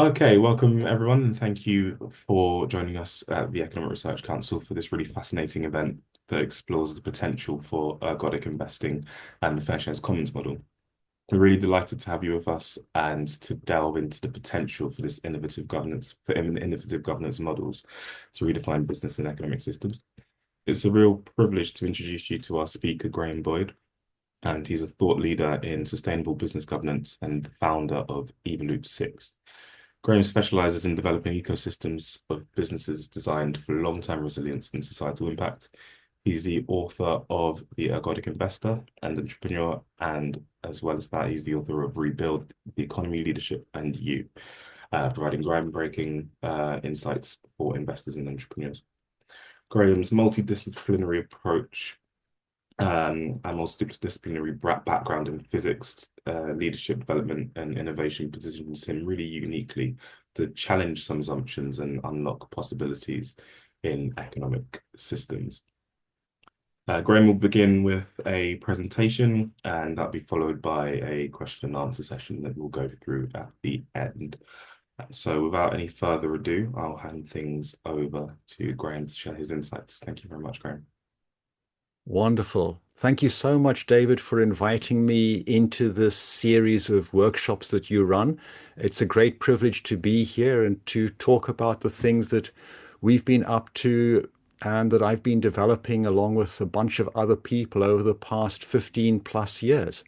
Okay, welcome everyone, and thank you for joining us at the Economic Research Council for this really fascinating event that explores the potential for ergodic investing and the FairShares Commons model. We're really delighted to have you with us and to delve into the potential for this innovative governance models to redefine business and economic systems. It's a real privilege to introduce you to our speaker, Graham Boyd, and he's a thought leader in sustainable business governance and the founder of Evolutesix. Graham specializes in developing ecosystems of businesses designed for long-term resilience and societal impact. He's the author of The Ergodic Investor and Entrepreneur, and as well as that, he's the author of Rebuild the Economy, Leadership, and You, providing groundbreaking insights for investors and entrepreneurs. Graham's multidisciplinary approach and multidisciplinary background in physics, leadership development, and innovation positions him really uniquely to challenge some assumptions and unlock possibilities in economic systems. Graham will begin with a presentation, and that'll be followed by a question and answer session that we'll go through at the end. So without any further ado, I'll hand things over to Graham to share his insights. Thank you very much, Graham. Wonderful. Thank you so much, David, for inviting me into this series of workshops that you run. It's a great privilege to be here and to talk about the things that we've been up to and that I've been developing along with a bunch of other people over the past 15 plus years.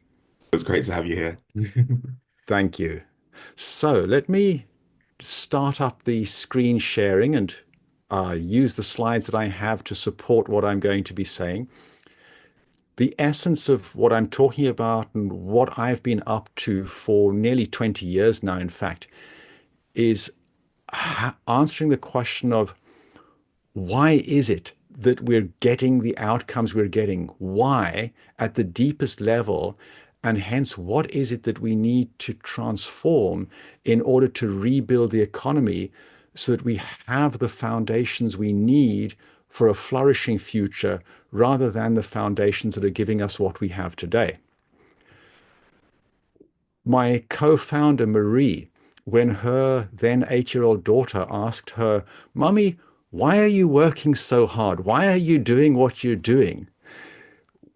It's great to have you here. Thank you. So let me start up the screen sharing and use the slides that I have to support what I'm going to be saying. The essence of what I'm talking about and what I've been up to for nearly 20 years now, in fact, is answering the question of why is it that we're getting the outcomes we're getting? Why at the deepest level? And hence, what is it that we need to transform in order to rebuild the economy so that we have the foundations we need for a flourishing future rather than the foundations that are giving us what we have today. My co-founder, Marie, when her then 8-year-old daughter asked her, "Mummy, why are you working so hard? Why are you doing what you're doing?"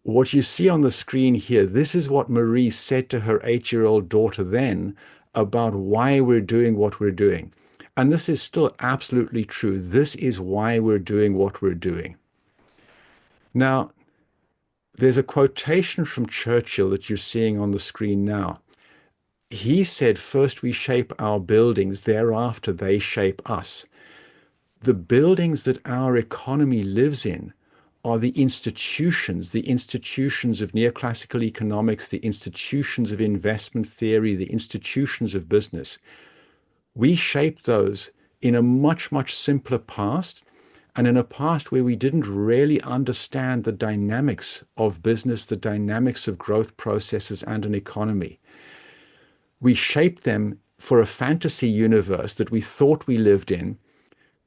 What you see on the screen here, this is what Marie said to her 8-year-old daughter then about why we're doing what we're doing. And this is still absolutely true. This is why we're doing what we're doing. Now, there's a quotation from Churchill that you're seeing on the screen now. He said, "First we shape our buildings, thereafter they shape us." The buildings that our economy lives in are the institutions of neoclassical economics, the institutions of investment theory, the institutions of business. We shaped those in a much, much simpler past, and in a past where we didn't really understand the dynamics of business, the dynamics of growth processes and an economy. We shaped them for a fantasy universe that we thought we lived in,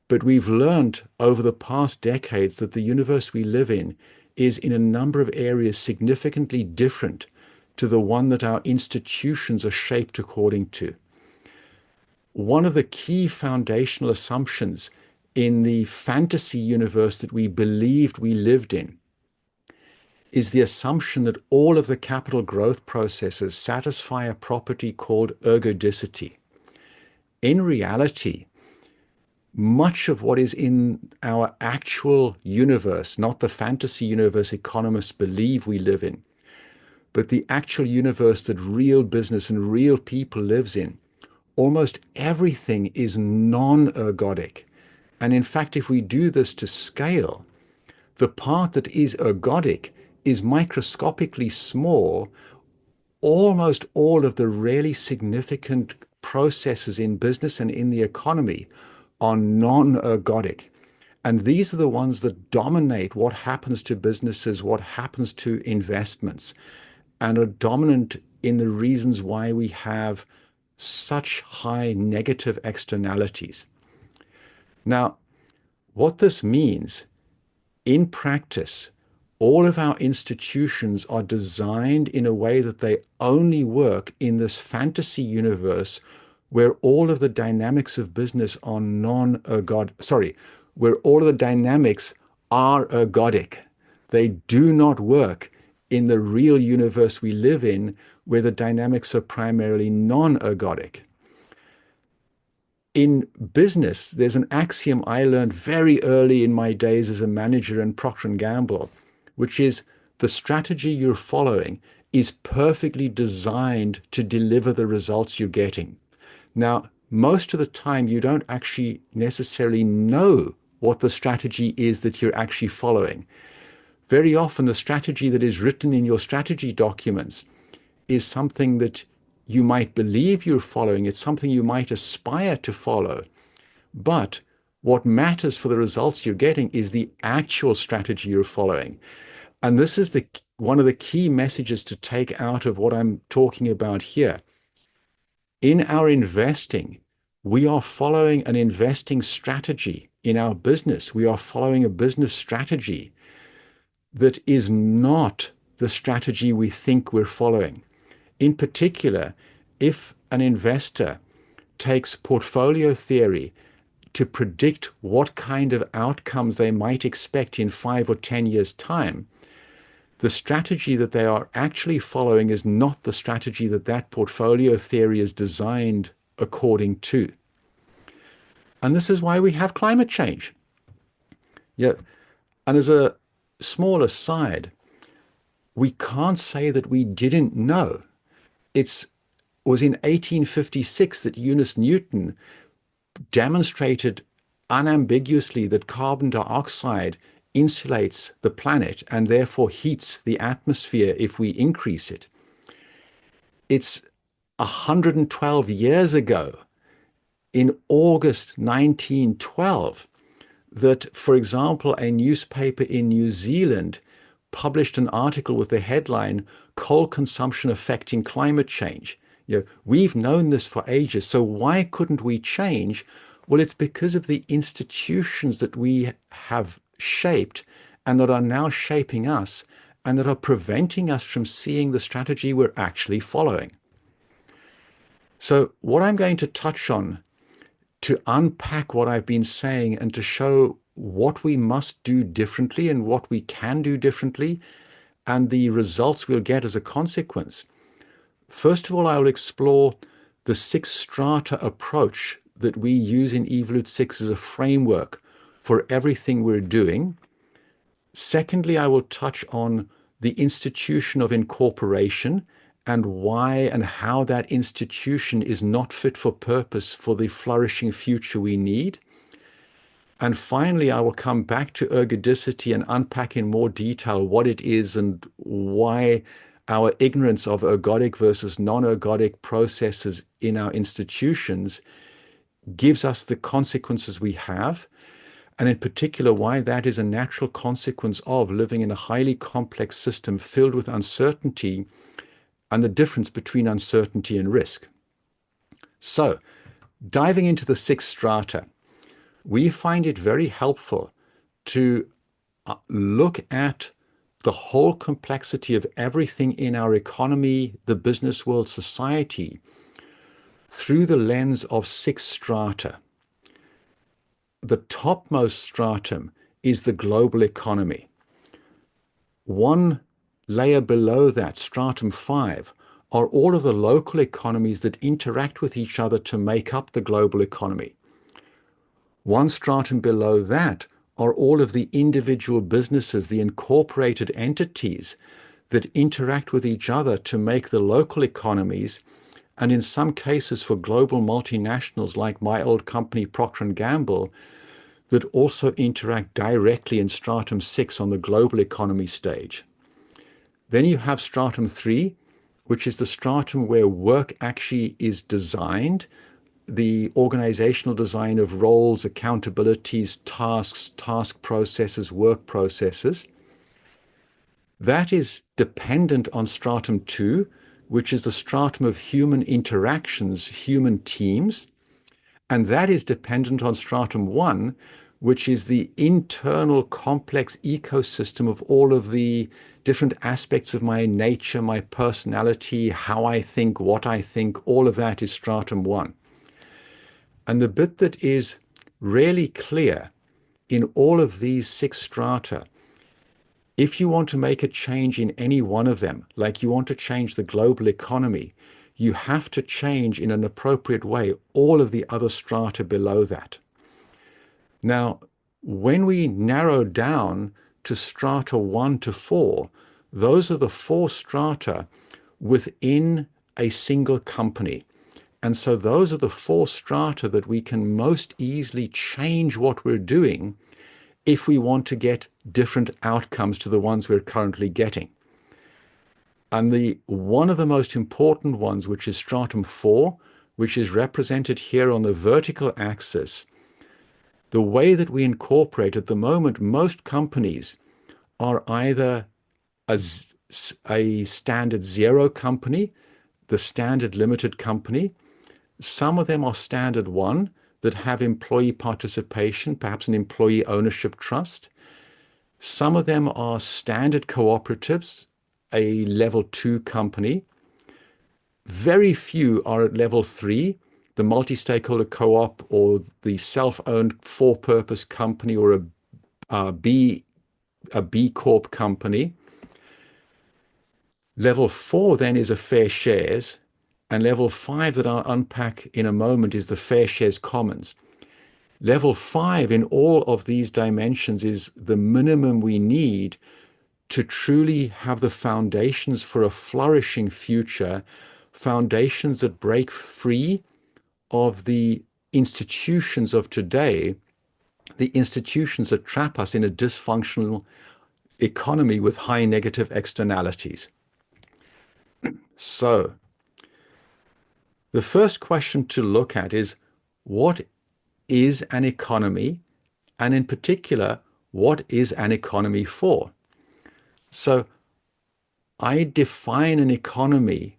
but we've learned over the past decades that the universe we live in is in a number of areas significantly different to the one that our institutions are shaped according to. One of the key foundational assumptions in the fantasy universe that we believed we lived in is the assumption that all of the capital growth processes satisfy a property called ergodicity. In reality, much of what is in our actual universe, not the fantasy universe economists believe we live in, but the actual universe that real business and real people lives in, almost everything is non-ergodic. And in fact, if we do this to scale, the part that is ergodic is microscopically small. Almost all of the really significant processes in business and in the economy are non-ergodic. And these are the ones that dominate what happens to businesses, what happens to investments, and are dominant in the reasons why we have such high negative externalities. Now, what this means in practice, all of our institutions are designed in a way that they only work in this fantasy universe where all of the dynamics of business are where all of the dynamics are ergodic. They do not work in the real universe we live in, where the dynamics are primarily non-ergodic. In business, there's an axiom I learned very early in my days as a manager in Procter & Gamble, which is the strategy you're following is perfectly designed to deliver the results you're getting. Now, most of the time, you don't actually necessarily know what the strategy is that you're actually following. Very often, the strategy that is written in your strategy documents is something that you might believe you're following. It's something you might aspire to follow. But what matters for the results you're getting is the actual strategy you're following. And this is one of the key messages to take out of what I'm talking about here. In our investing, we are following an investing strategy. In our business, we are following a business strategy that is not the strategy we think we're following. In particular, if an investor takes portfolio theory to predict what kind of outcomes they might expect in 5 or 10 years' time, the strategy that they are actually following is not the strategy that that portfolio theory is designed according to. And this is why we have climate change. Yeah. And as a small aside, we can't say that we didn't know. It was in 1856 that Eunice Newton demonstrated unambiguously that carbon dioxide insulates the planet and therefore heats the atmosphere if we increase it. It's 112 years ago, in August 1912, that, for example, a newspaper in New Zealand published an article with the headline, "Coal Consumption Affecting Climate Change." We've known this for ages, so why couldn't we change? Well, it's because of the institutions that we have shaped and that are now shaping us and that are preventing us from seeing the strategy we're actually following. So what I'm going to touch on to unpack what I've been saying and to show what we must do differently and what we can do differently and the results we'll get as a consequence. First of all, I will explore the 6 strata approach that we use in Evolutesix as a framework for everything we're doing. Secondly, I will touch on the institution of incorporation and why and how that institution is not fit for purpose for the flourishing future we need. And finally, I will come back to ergodicity and unpack in more detail what it is and why our ignorance of ergodic versus non-ergodic processes in our institutions gives us the consequences we have, and in particular, why that is a natural consequence of living in a highly complex system filled with uncertainty and the difference between uncertainty and risk. So, diving into the 6 strata, we find it very helpful to look at the whole complexity of everything in our economy, the business world, society, through the lens of 6 strata. The topmost stratum is the global economy. One layer below that, stratum 5, are all of the local economies that interact with each other to make up the global economy. One stratum below that are all of the individual businesses, the incorporated entities that interact with each other to make the local economies, and in some cases for global multinationals like my old company Procter & Gamble, that also interact directly in stratum 6 on the global economy stage. Then you have stratum 3, which is the stratum where work actually is designed, the organizational design of roles, accountabilities, tasks, task processes, work processes. That is dependent on stratum 2, which is the stratum of human interactions, human teams. And that is dependent on stratum 1, which is the internal complex ecosystem of all of the different aspects of my nature, my personality, how I think, what I think, all of that is stratum 1. And the bit that is really clear in all of these six strata, if you want to make a change in any one of them, like you want to change the global economy, you have to change in an appropriate way all of the other strata below that. Now, when we narrow down to strata 1 to 4, those are the four strata within a single company. And so those are the four strata that we can most easily change what we're doing if we want to get different outcomes to the ones we're currently getting. And one of the most important ones, which is stratum 4, which is represented here on the vertical axis, the way that we incorporate at the moment, most companies are either a standard 0 company, the standard limited company. Some of them are standard 1 that have employee participation, perhaps an employee ownership trust. Some of them are standard cooperatives, a level 2 company. Very few are at level 3, the multi-stakeholder co-op or the self-owned for-purpose company or a B Corp company. Level 4 then is a FairShares, and level 5 that I'll unpack in a moment is the FairShares Commons. Level 5 in all of these dimensions is the minimum we need to truly have the foundations for a flourishing future, foundations that break free of the institutions of today, the institutions that trap us in a dysfunctional economy with high negative externalities. So, the first question to look at is, what is an economy? And in particular, what is an economy for? So, I define an economy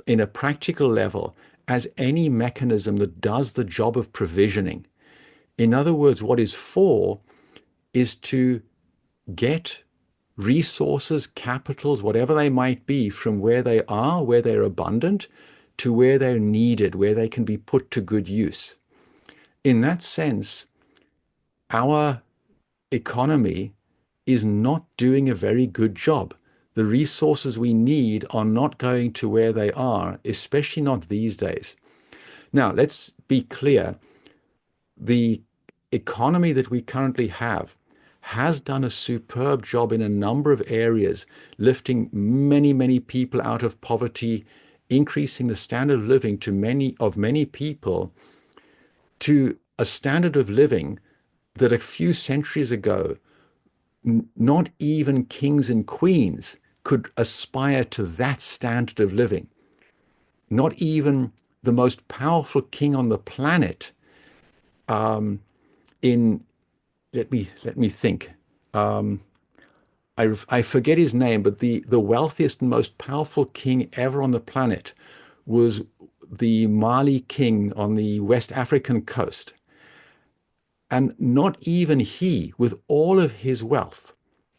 in a practical level as any mechanism that does the job of provisioning. In other words, what is for is to get resources, capitals, whatever they might be, from where they are, where they're abundant, to where they're needed, where they can be put to good use. In that sense, our economy is not doing a very good job. The resources we need are not going to where they are, especially not these days. Now, let's be clear. The economy that we currently have has done a superb job in a number of areas, lifting many, many people out of poverty, increasing the standard of living to many people to a standard of living that a few centuries ago, not even kings and queens could aspire to that standard of living. Not even the most powerful king on the planet let me think. I forget his name, but the wealthiest and most powerful king ever on the planet was the Mali king on the West African coast. And not even he, with all of his wealth,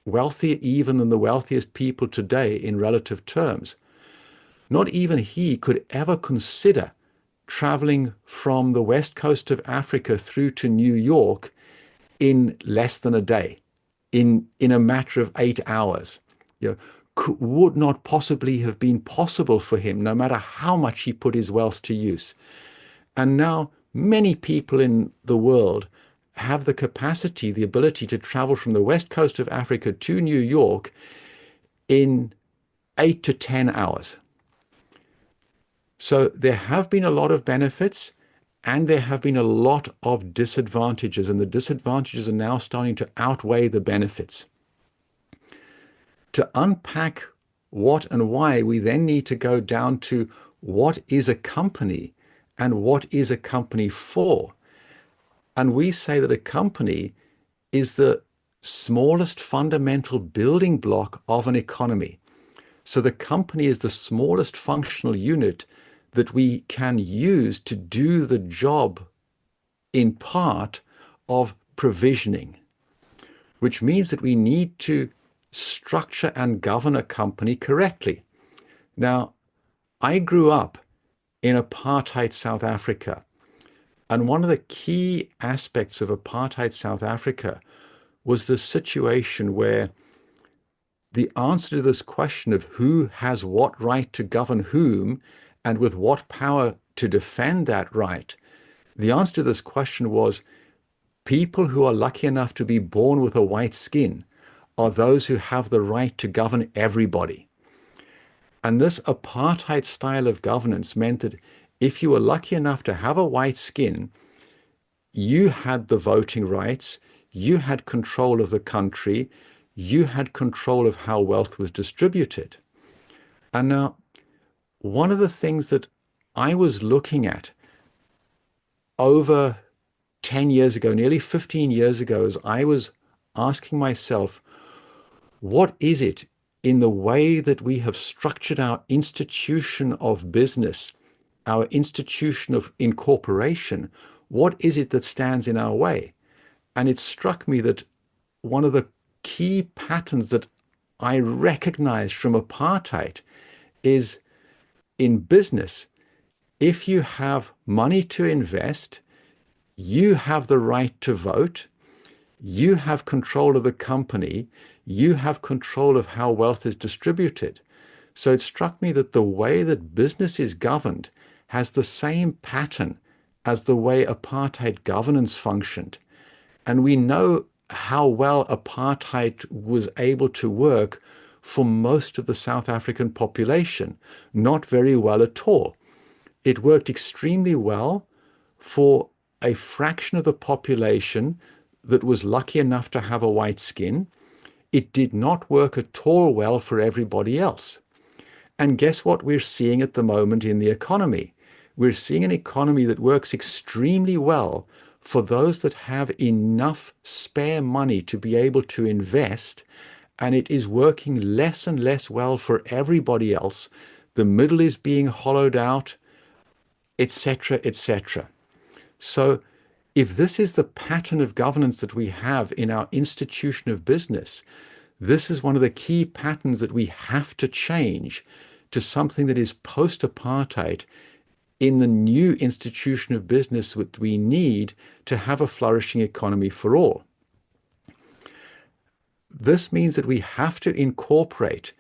wealthier even than the wealthiest people today in relative terms, not even he could ever consider traveling from the west coast of Africa through to New York in less than a day, in a matter of 8 hours. Would not possibly have been possible for him, no matter how much he put his wealth to use. And now many people in the world have the capacity, the ability to travel from the west coast of Africa to New York in 8 to 10 hours. So there have been a lot of benefits and there have been a lot of disadvantages, and the disadvantages are now starting to outweigh the benefits. To unpack what and why, we then need to go down to what is a company and what is a company for. And we say that a company is the smallest fundamental building block of an economy. So the company is the smallest functional unit that we can use to do the job in part of provisioning, which means that we need to structure and govern a company correctly. Now, I grew up in apartheid South Africa. And one of the key aspects of apartheid South Africa was the situation where the answer to this question of who has what right to govern whom and with what power to defend that right, the answer to this question was people who are lucky enough to be born with a white skin are those who have the right to govern everybody. And this apartheid style of governance meant that if you were lucky enough to have a white skin, you had the voting rights, you had control of the country, you had control of how wealth was distributed. And now, one of the things that I was looking at over 10 years ago, nearly 15 years ago, as I was asking myself, what is it in the way that we have structured our institution of business, our institution of incorporation, what is it that stands in our way? And it struck me that one of the key patterns that I recognized from apartheid is in business, if you have money to invest, you have the right to vote, you have control of the company, you have control of how wealth is distributed. So it struck me that the way that business is governed has the same pattern as the way apartheid governance functioned. And we know how well apartheid was able to work for most of the South African population. Not very well at all. It worked extremely well for a fraction of the population that was lucky enough to have a white skin. It did not work at all well for everybody else. And guess what we're seeing at the moment in the economy? We're seeing an economy that works extremely well for those that have enough spare money to be able to invest, and it is working less and less well for everybody else. The middle is being hollowed out, etc., etc. So if this is the pattern of governance that we have in our institution of business, this is one of the key patterns that we have to change to something that is post-apartheid in the new institution of business that we need to have a flourishing economy for all. This means that we have to incorporate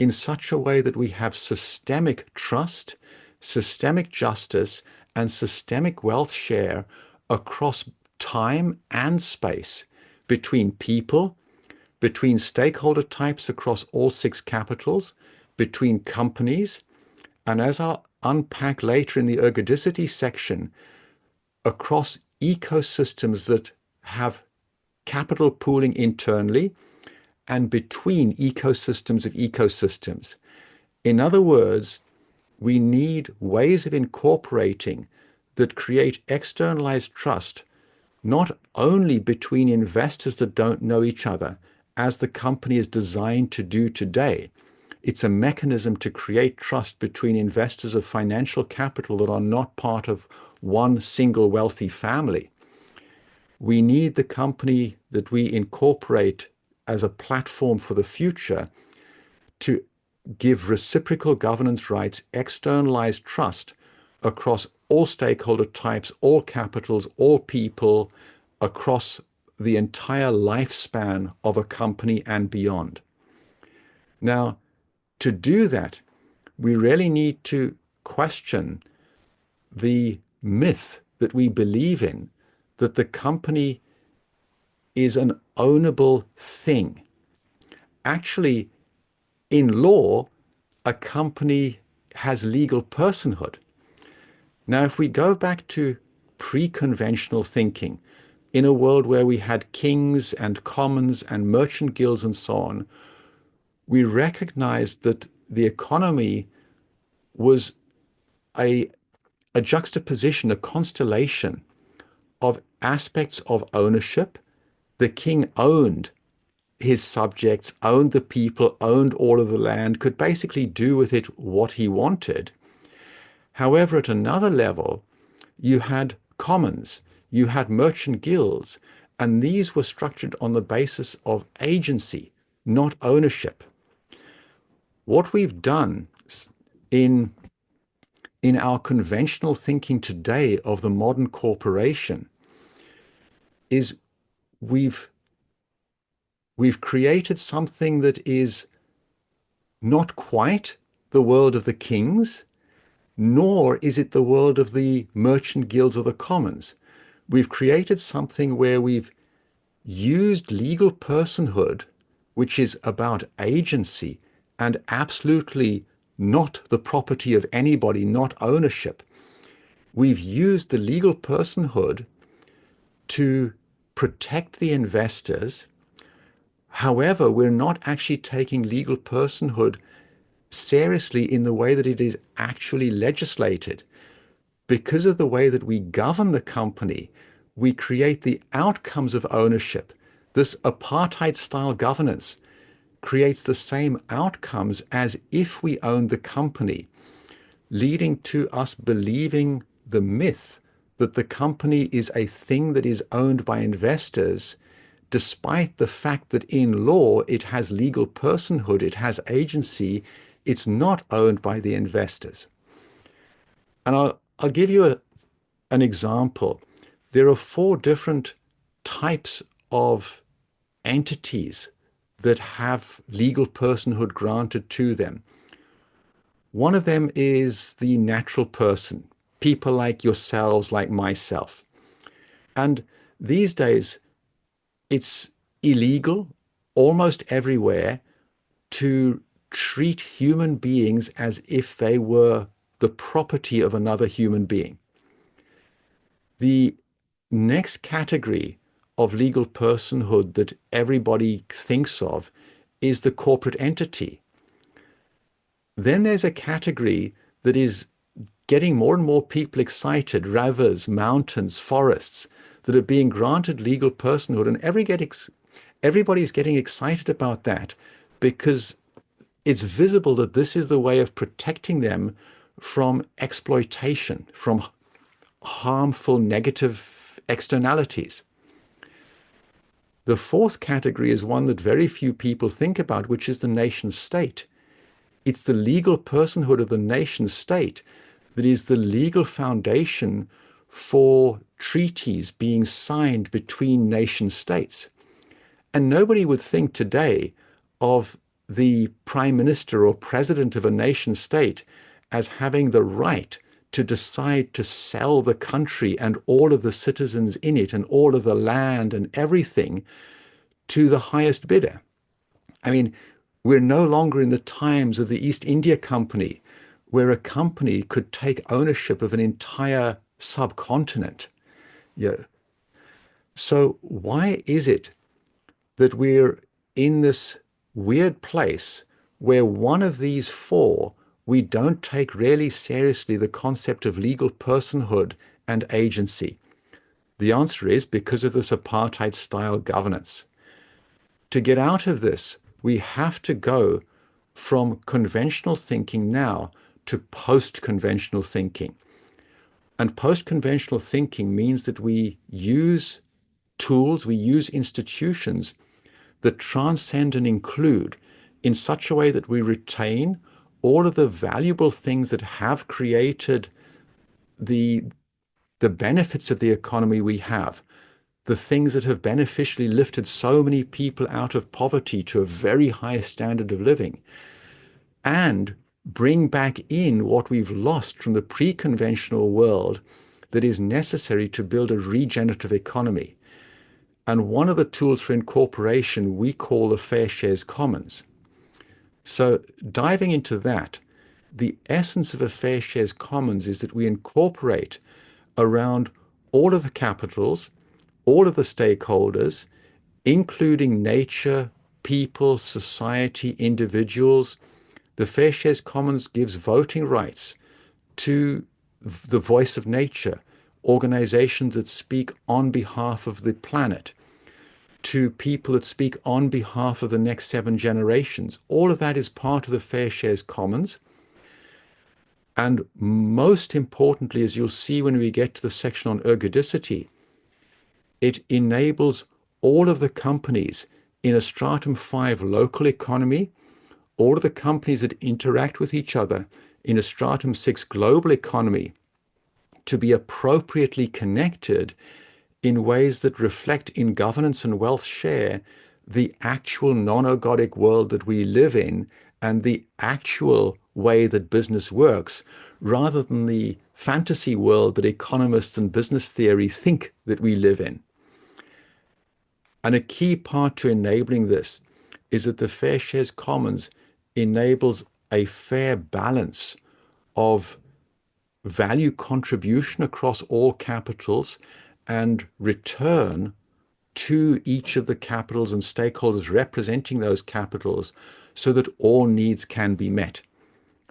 in such a way that we have systemic trust, systemic justice, and systemic wealth share across time and space between people, between stakeholder types across all six capitals, between companies, and as I'll unpack later in the ergodicity section, across ecosystems that have capital pooling internally and between ecosystems of ecosystems. In other words, we need ways of incorporating that create externalized trust, not only between investors that don't know each other, as the company is designed to do today. It's a mechanism to create trust between investors of financial capital that are not part of one single wealthy family. We need the company that we incorporate as a platform for the future to give reciprocal governance rights, externalized trust across all stakeholder types, all capitals, all people, across the entire lifespan of a company and beyond. Now, to do that, we really need to question the myth that we believe in, that the company is an ownable thing. Actually, in law, a company has legal personhood. Now, if we go back to pre-conventional thinking, in a world where we had kings and commons and merchant guilds and so on, we recognized that the economy was a juxtaposition, a constellation of aspects of ownership. The king owned his subjects, owned the people, owned all of the land, could basically do with it what he wanted. However, at another level, you had commons, you had merchant guilds, and these were structured on the basis of agency, not ownership. What we've done in in our conventional thinking today of the modern corporation is we've we've created something that is not quite the world of the kings, nor is it the world of the merchant guilds or the commons. We've created something where we've used legal personhood, which is about agency and absolutely not the property of anybody, not ownership. We've used the legal personhood to protect the investors. However, we're not actually taking legal personhood seriously in the way that it is actually legislated. Because of the way that we govern the company, we create the outcomes of ownership. This apartheid style governance creates the same outcomes as if we owned the company, leading to us believing the myth that the company is a thing that is owned by investors, despite the fact that in law it has legal personhood, it has agency, it's not owned by the investors. And I'll give you an example. There are four different types of entities that have legal personhood granted to them. One of them is the natural person, people like yourselves, like myself. And these days, it's illegal almost everywhere to treat human beings as if they were the property of another human being. The next category of legal personhood that everybody thinks of is the corporate entity. Then there's a category that is getting more and more people excited, rivers, mountains, forests, that are being granted legal personhood. And everybody's getting excited about that because it's visible that this is the way of protecting them from exploitation, from harmful negative externalities. The fourth category is one that very few people think about, which is the nation state. It's the legal personhood of the nation state that is the legal foundation for treaties being signed between nation states. And nobody would think today of the prime minister or president of a nation state as having the right to decide to sell the country and all of the citizens in it and all of the land and everything to the highest bidder. I mean, we're no longer in the times of the East India Company, where a company could take ownership of an entire subcontinent. Yeah. So why is it that we're in this weird place where one of these four, we don't take really seriously the concept of legal personhood and agency? The answer is because of this apartheid style governance. To get out of this, we have to go from conventional thinking now to post-conventional thinking. And post-conventional thinking means that we use tools, we use institutions that transcend and include in such a way that we retain all of the valuable things that have created the benefits of the economy we have, the things that have beneficially lifted so many people out of poverty to a very high standard of living, and bring back in what we've lost from the pre-conventional world that is necessary to build a regenerative economy. And one of the tools for incorporation we call the FairShares Commons. So diving into that, the essence of a FairShares Commons is that we incorporate around all of the capitals, all of the stakeholders, including nature, people, society, individuals. The FairShares Commons gives voting rights to the voice of nature, organizations that speak on behalf of the planet, to people that speak on behalf of the next 7 generations. All of that is part of the FairShares Commons. And most importantly, as you'll see when we get to the section on ergodicity, it enables all of the companies in a stratum 5 local economy, all of the companies that interact with each other in a stratum 6 global economy to be appropriately connected in ways that reflect in governance and wealth share the actual non-ergodic world that we live in and the actual way that business works, rather than the fantasy world that economists and business theory think that we live in. And a key part to enabling this is that the FairShares Commons enables a fair balance of value contribution across all capitals and return to each of the capitals and stakeholders representing those capitals so that all needs can be met.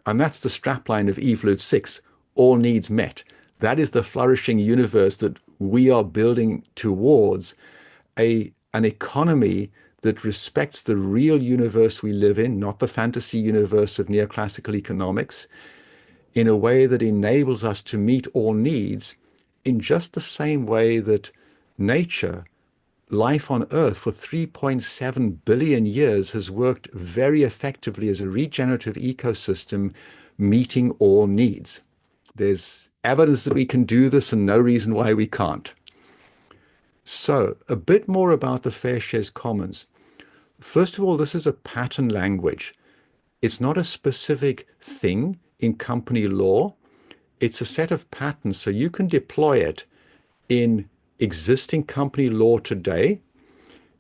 And that's the strapline of Evolutesix, all needs met. That is the flourishing universe that we are building towards, an economy that respects the real universe we live in, not the fantasy universe of neoclassical economics, in a way that enables us to meet all needs in just the same way that nature, life on Earth for 3.7 billion years has worked very effectively as a regenerative ecosystem, meeting all needs. There's evidence that we can do this and no reason why we can't. So, a bit more about the FairShares Commons. First of all, this is a pattern language. It's not a specific thing in company law. It's a set of patterns, so you can deploy it in existing company law today.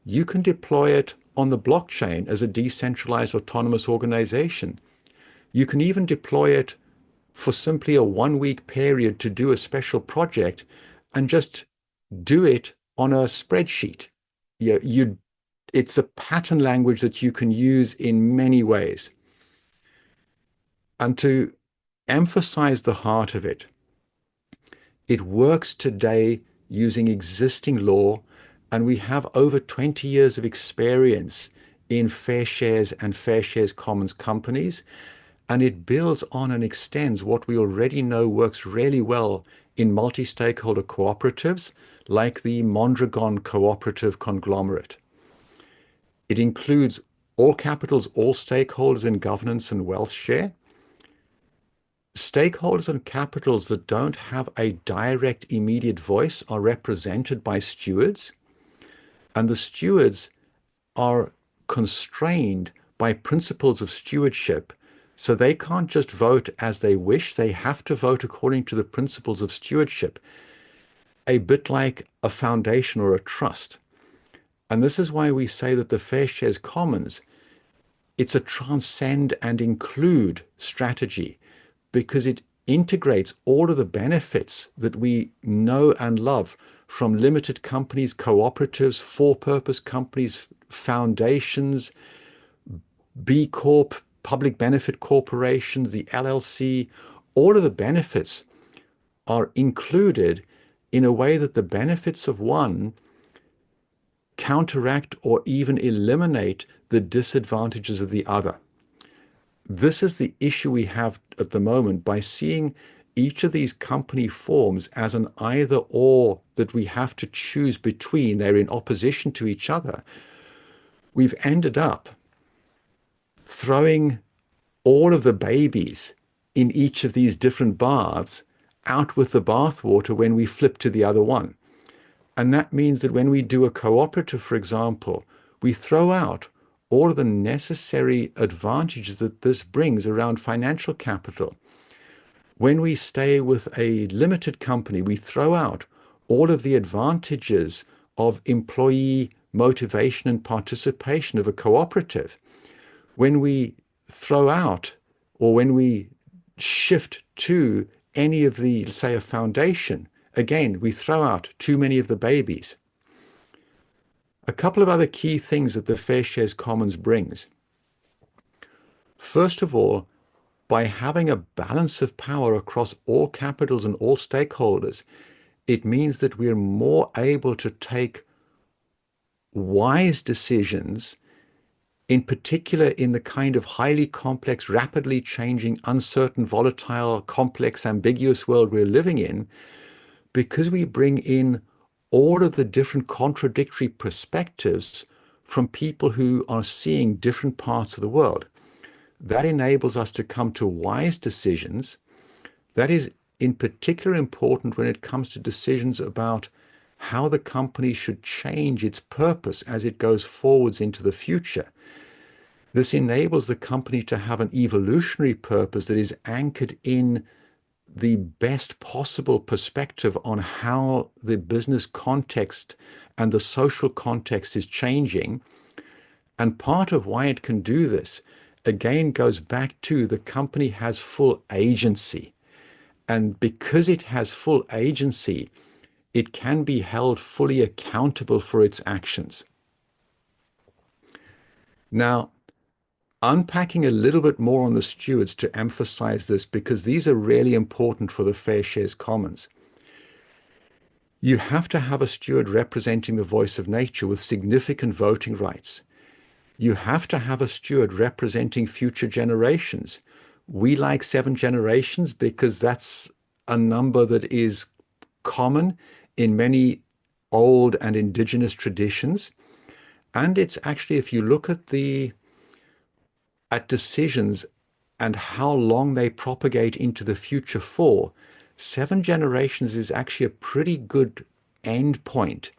You can deploy it on the blockchain as a decentralized autonomous organization. You can even deploy it for simply a 1-week period to do a special project and just do it on a spreadsheet. It's a pattern language that you can use in many ways. And to emphasize the heart of it, it works today using existing law, and we have over 20 years of experience in FairShares and FairShares Commons companies, and it builds on and extends what we already know works really well in multi-stakeholder cooperatives like the Mondragon Cooperative Conglomerate. It includes all capitals, all stakeholders in governance and wealth share. Stakeholders and capitals that don't have a direct immediate voice are represented by stewards, and the stewards are constrained by principles of stewardship. So they can't just vote as they wish, they have to vote according to the principles of stewardship, a bit like a foundation or a trust. And this is why we say that the FairShares Commons, it's a transcend and include strategy, because it integrates all of the benefits that we know and love from limited companies, cooperatives, for-purpose companies, foundations, B Corp, public benefit corporations, the LLC. All of the benefits are included in a way that the benefits of one counteract or even eliminate the disadvantages of the other. This is the issue we have at the moment by seeing each of these company forms as an either or that we have to choose between. They're in opposition to each other. We've ended up throwing all of the babies in each of these different baths out with the bathwater when we flip to the other one. And that means that when we do a cooperative, for example, we throw out all of the necessary advantages that this brings around financial capital. When we stay with a limited company, we throw out all of the advantages of employee motivation and participation of a cooperative. When we throw out, or when we shift to any of the, say, a foundation, again, we throw out too many of the babies. A couple of other key things that the FairShares Commons brings. First of all, by having a balance of power across all capitals and all stakeholders, it means that we are more able to take wise decisions, in particular in the kind of highly complex, rapidly changing, uncertain, volatile, complex, ambiguous world we're living in, because we bring in all of the different contradictory perspectives from people who are seeing different parts of the world. That enables us to come to wise decisions. That is in particular important when it comes to decisions about how the company should change its purpose as it goes forwards into the future. This enables the company to have an evolutionary purpose that is anchored in the best possible perspective on how the business context and the social context is changing. And part of why it can do this, again, goes back to the company has full agency. And because it has full agency, it can be held fully accountable for its actions. Now, unpacking a little bit more on the stewards to emphasize this, because these are really important for the FairShares Commons. You have to have a steward representing the voice of nature with significant voting rights. You have to have a steward representing future generations. We like 7 generations because that's a number that is common in many old and indigenous traditions. And it's actually, if you look at decisions and how long they propagate into the future for, 7 generations is actually a pretty good end point.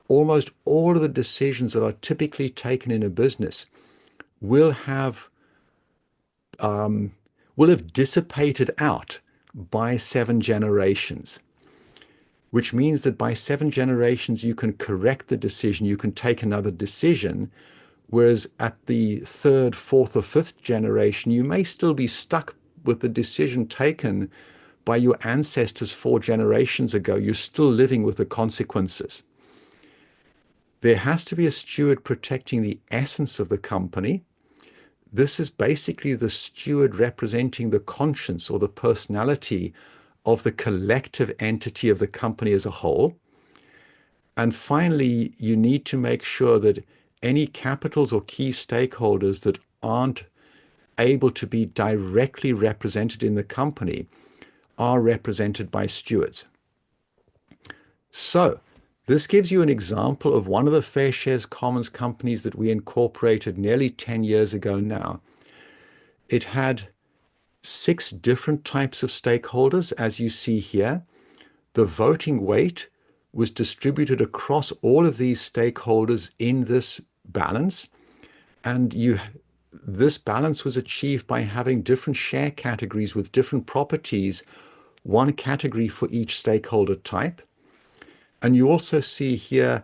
Almost all of the decisions that are typically taken in a business will have dissipated out by 7 generations, which means that by 7 generations you can correct the decision, you can take another decision, whereas at the 3rd, 4th, or 5th generation you may still be stuck with the decision taken by your ancestors 4 generations ago. You're still living with the consequences. There has to be a steward protecting the essence of the company. This is basically the steward representing the conscience or the personality of the collective entity of the company as a whole. And finally, you need to make sure that any capitals or key stakeholders that aren't able to be directly represented in the company are represented by stewards. So this gives you an example of one of the FairShares Commons companies that we incorporated nearly 10 years ago now. It had 6 different types of stakeholders, as you see here. The voting weight was distributed across all of these stakeholders in this balance. And this balance was achieved by having different share categories with different properties, one category for each stakeholder type. And you also see here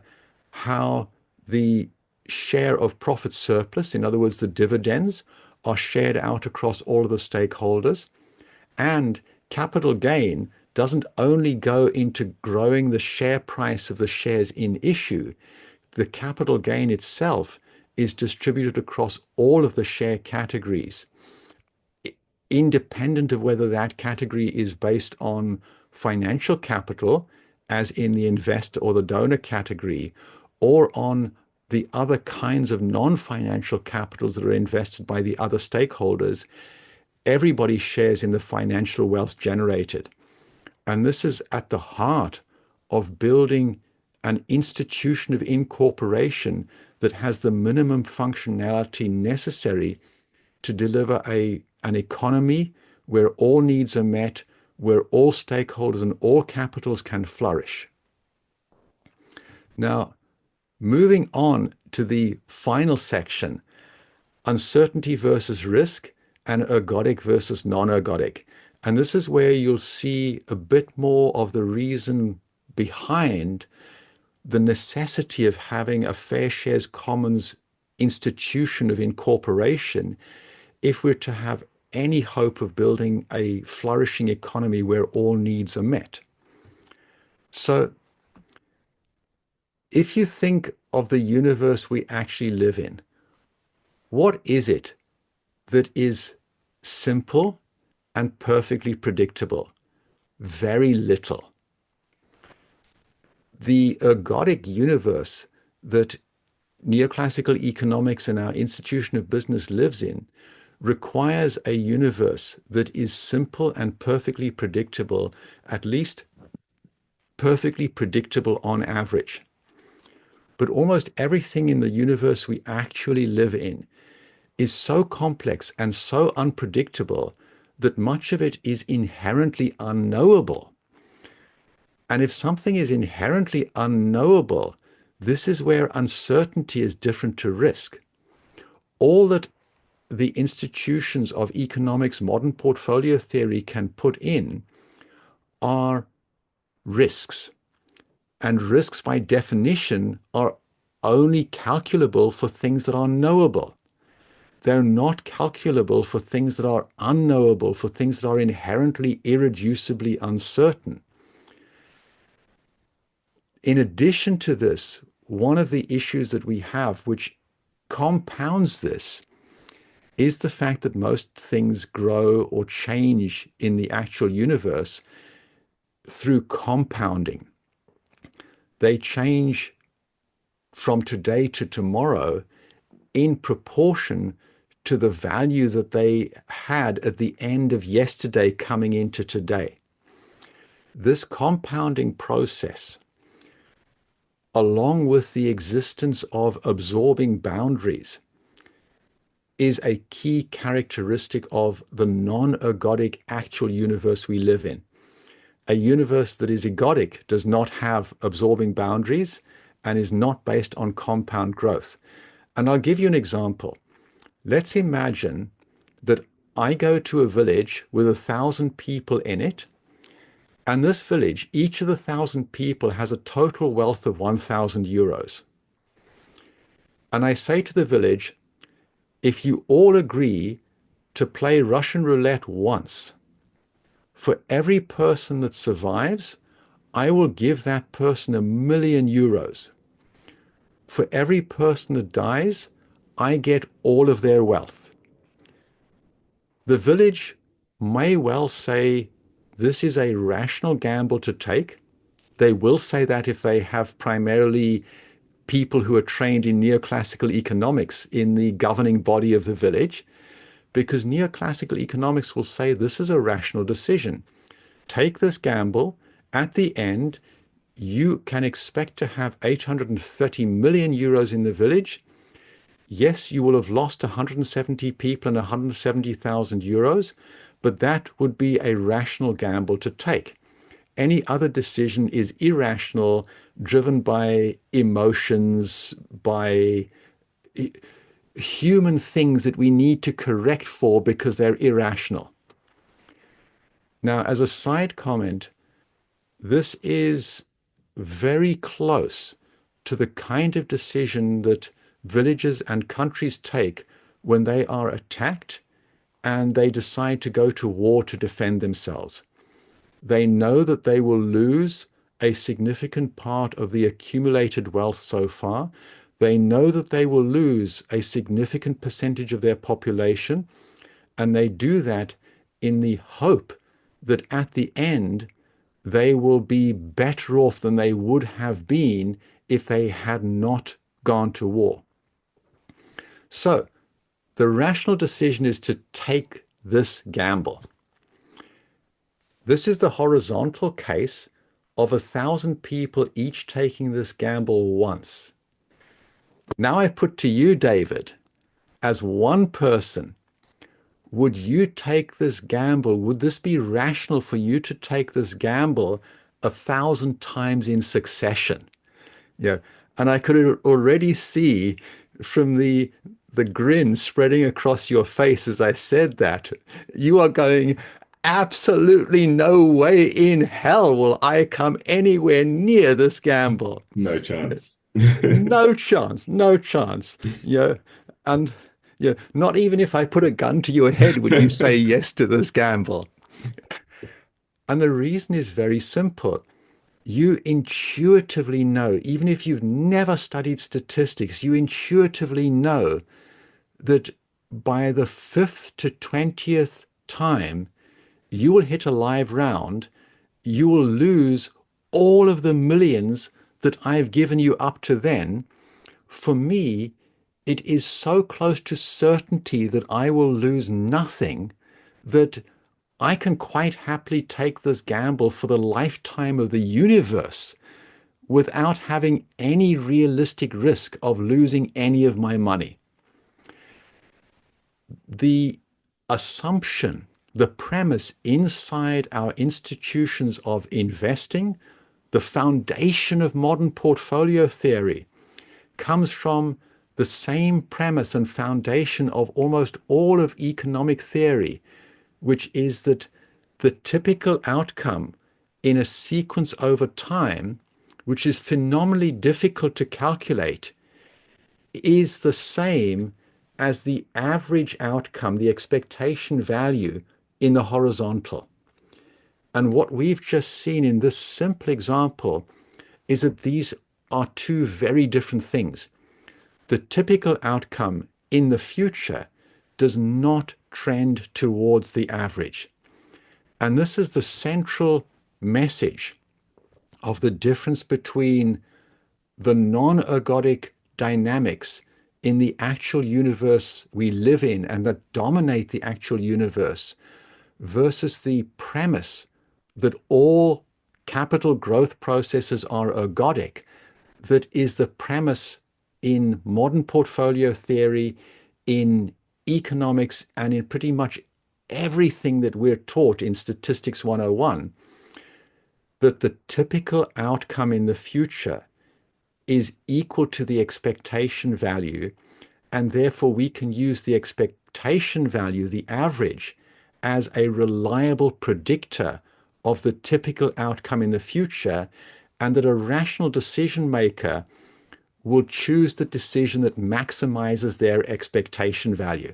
how the share of profit surplus, in other words, the dividends, are shared out across all of the stakeholders. And capital gain doesn't only go into growing the share price of the shares in issue. The capital gain itself is distributed across all of the share categories, independent of whether that category is based on financial capital, as in the investor or the donor category, or on the other kinds of non-financial capitals that are invested by the other stakeholders. Everybody shares in the financial wealth generated. And this is at the heart of building an institution of incorporation that has the minimum functionality necessary to deliver an economy where all needs are met, where all stakeholders and all capitals can flourish. Now, moving on to the final section, uncertainty versus risk and ergodic versus non-ergodic. And this is where you'll see a bit more of the reason behind the necessity of having a FairShares Commons institution of incorporation if we're to have any hope of building a flourishing economy where all needs are met. So if you think of the universe we actually live in, what is it that is simple and perfectly predictable? Very little. The ergodic universe that neoclassical economics and our institution of business lives in requires a universe that is simple and perfectly predictable, at least perfectly predictable on average. But almost everything in the universe we actually live in is so complex and so unpredictable that much of it is inherently unknowable. And if something is inherently unknowable, this is where uncertainty is different to risk. All that the institutions of economics, modern portfolio theory can put in are risks. And risks, by definition, are only calculable for things that are knowable. They're not calculable for things that are unknowable, for things that are inherently, irreducibly uncertain. In addition to this, one of the issues that we have, which compounds this, is the fact that most things grow or change in the actual universe through compounding. They change from today to tomorrow in proportion to the value that they had at the end of yesterday coming into today. This compounding process, along with the existence of absorbing boundaries, is a key characteristic of the non-ergodic actual universe we live in. A universe that is ergodic does not have absorbing boundaries and is not based on compound growth. And I'll give you an example. Let's imagine that I go to a village with 1,000 people in it, and this village, each of the 1,000 people has a total wealth of 1,000 euros. And I say to the village, if you all agree to play Russian roulette once, for every person that survives, I will give that person 1,000,000 euros. For every person that dies, I get all of their wealth. The village may well say this is a rational gamble to take. They will say that if they have primarily people who are trained in neoclassical economics in the governing body of the village, because neoclassical economics will say this is a rational decision. Take this gamble. At the end, you can expect to have 830 million euros in the village. Yes, you will have lost 170 people and 170,000 euros, but that would be a rational gamble to take. Any other decision is irrational, driven by emotions, by human things that we need to correct for because they're irrational. Now, as a side comment, this is very close to the kind of decision that villages and countries take when they are attacked and they decide to go to war to defend themselves. They know that they will lose a significant part of the accumulated wealth so far. They know that they will lose a significant percentage of their population, and they do that in the hope that at the end they will be better off than they would have been if they had not gone to war. So the rational decision is to take this gamble. This is the horizontal case of 1,000 people each taking this gamble once. Now I put to you, David, as one person, would you take this gamble? Would this be rational for you to take this gamble 1,000 times in succession? Yeah, and I could already see from the grin spreading across your face as I said that, you are going, absolutely no way in hell will I come anywhere near this gamble. No chance. No chance, no chance. Yeah, and yeah, not even if I put a gun to your head would you say yes to this gamble. And the reason is very simple. You intuitively know, even if you've never studied statistics, you intuitively know that by the 5th to 20th time you will hit a live round, you will lose all of the millions that I've given you up to then. For me, it is so close to certainty that I will lose nothing that I can quite happily take this gamble for the lifetime of the universe without having any realistic risk of losing any of my money. The assumption, the premise inside our institutions of investing, the foundation of modern portfolio theory, comes from the same premise and foundation of almost all of economic theory, which is that the typical outcome in a sequence over time, which is phenomenally difficult to calculate, is the same as the average outcome, the expectation value in the horizontal. And what we've just seen in this simple example is that these are two very different things. The typical outcome in the future does not trend towards the average. And this is the central message of the difference between the non-ergodic dynamics in the actual universe we live in and that dominate the actual universe versus the premise that all capital growth processes are ergodic, that is the premise in modern portfolio theory, in economics, and in pretty much everything that we're taught in Statistics 101, that the typical outcome in the future is equal to the expectation value, and therefore we can use the expectation value, the average, as a reliable predictor of the typical outcome in the future, and that a rational decision maker will choose the decision that maximizes their expectation value.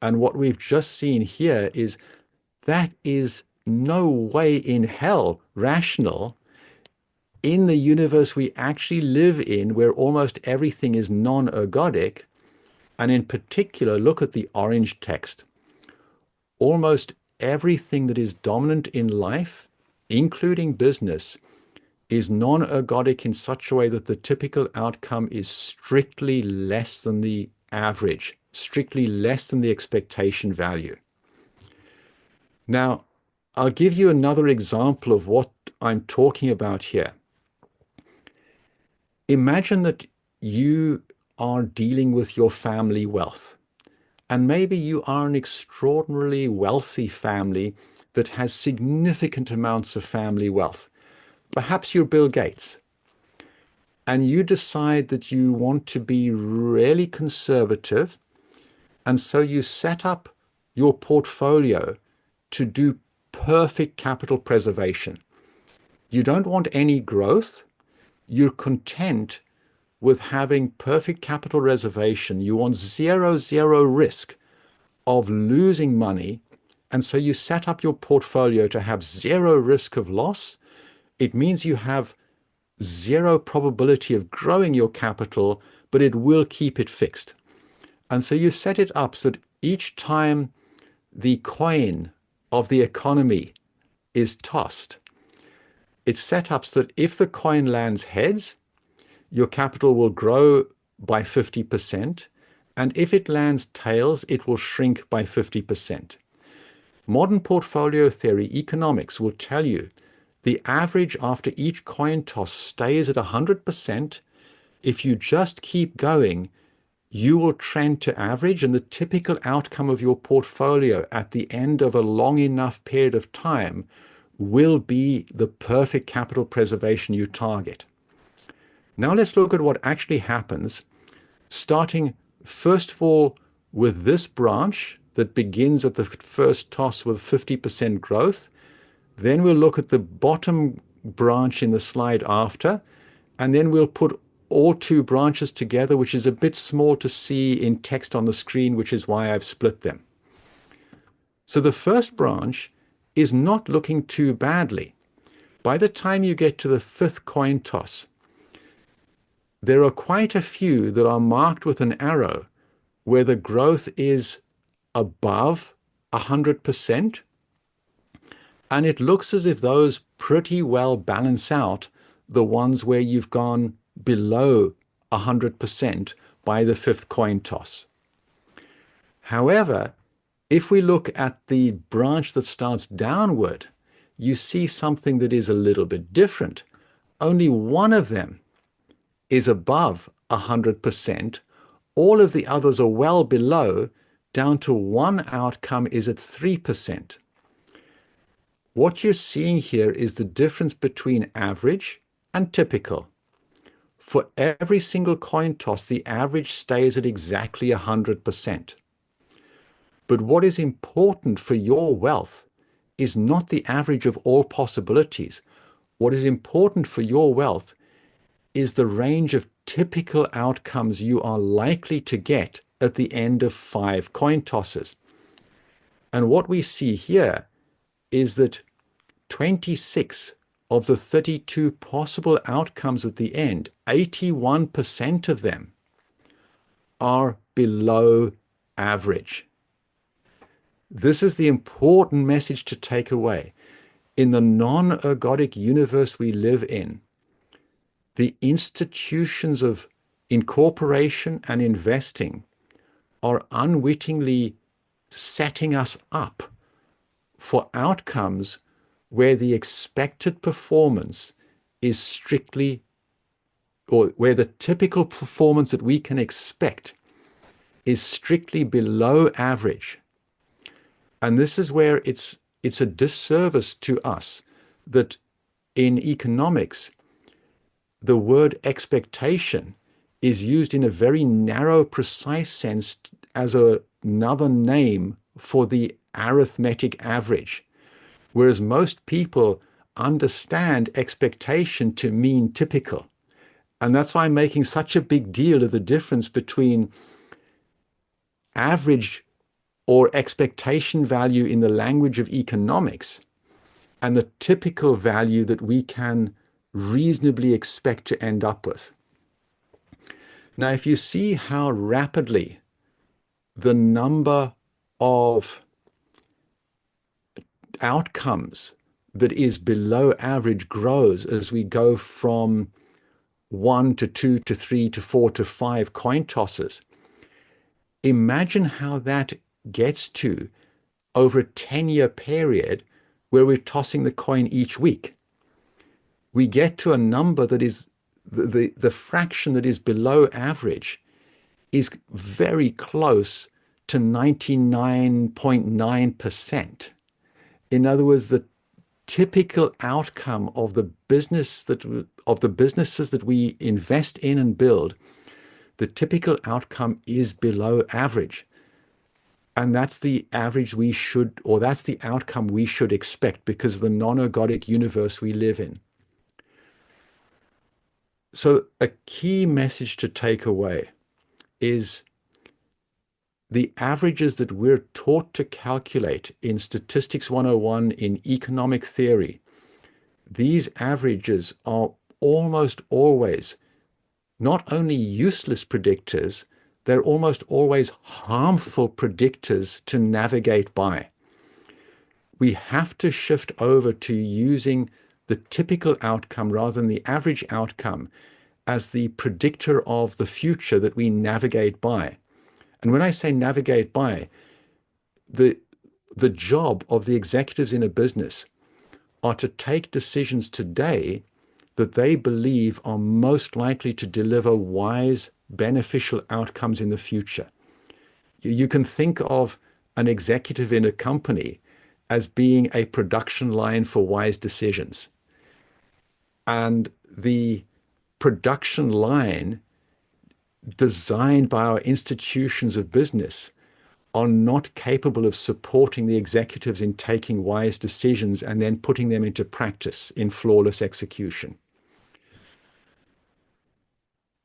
And what we've just seen here is that is no way in hell rational in the universe we actually live in, where almost everything is non-ergodic. And in particular, look at the orange text. Almost everything that is dominant in life, including business, is non-ergodic in such a way that the typical outcome is strictly less than the average, strictly less than the expectation value. Now, I'll give you another example of what I'm talking about here. Imagine that you are dealing with your family wealth, and maybe you are an extraordinarily wealthy family that has significant amounts of family wealth. Perhaps you're Bill Gates, and you decide that you want to be really conservative, and so you set up your portfolio to do perfect capital preservation. You don't want any growth. You're content with having perfect capital reservation. You want zero risk of losing money. And so you set up your portfolio to have zero risk of loss. It means you have zero probability of growing your capital, but it will keep it fixed. And so you set it up so that each time the coin of the economy is tossed, it's set up so that if the coin lands heads, your capital will grow by 50%. And if it lands tails, it will shrink by 50%. Modern portfolio theory economics will tell you the average after each coin toss stays at 100%. If you just keep going, you will trend to average, and the typical outcome of your portfolio at the end of a long enough period of time will be the perfect capital preservation you target. Now let's look at what actually happens, starting first of all with this branch that begins at the first toss with 50% growth. Then we'll look at the bottom branch in the slide after, and then we'll put all two branches together, which is a bit small to see in text on the screen, which is why I've split them. So the first branch is not looking too badly. By the time you get to the fifth coin toss, there are quite a few that are marked with an arrow where the growth is above 100%. And it looks as if those pretty well balance out the ones where you've gone below 100% by the fifth coin toss. However, if we look at the branch that starts downward, you see something that is a little bit different. Only one of them is above 100%. All of the others are well below, down to one outcome is at 3%. What you're seeing here is the difference between average and typical. For every single coin toss, the average stays at exactly 100%. But what is important for your wealth is not the average of all possibilities. What is important for your wealth is the range of typical outcomes you are likely to get at the end of 5 coin tosses. And what we see here is that 26 of the 32 possible outcomes at the end, 81% of them are below average. This is the important message to take away. In the non-ergodic universe we live in, the institutions of incorporation and investing are unwittingly setting us up for outcomes where the expected performance is strictly, or where the typical performance that we can expect is strictly below average. And this is where it's a disservice to us that in economics, the word expectation is used in a very narrow, precise sense as another name for the arithmetic average, whereas most people understand expectation to mean typical. And that's why I'm making such a big deal of the difference between average or expectation value in the language of economics and the typical value that we can reasonably expect to end up with. Now, if you see how rapidly the number of outcomes that is below average grows as we go from 1 to 2 to 3 to 4 to 5 coin tosses, imagine how that gets to over a 10-year period where we're tossing the coin each week. We get to a number that is the fraction that is below average is very close to 99.9%. In other words, the typical outcome of the businesses that we invest in and build, the typical outcome is below average. And that's the average we should, or that's the outcome we should expect because of the non-ergodic universe we live in. So a key message to take away is the averages that we're taught to calculate in Statistics 101 in economic theory. These averages are almost always not only useless predictors, they're almost always harmful predictors to navigate by. We have to shift over to using the typical outcome rather than the average outcome as the predictor of the future that we navigate by. And when I say navigate by, the job of the executives in a business are to take decisions today that they believe are most likely to deliver wise, beneficial outcomes in the future. You can think of an executive in a company as being a production line for wise decisions. And the production line designed by our institutions of business are not capable of supporting the executives in taking wise decisions and then putting them into practice in flawless execution.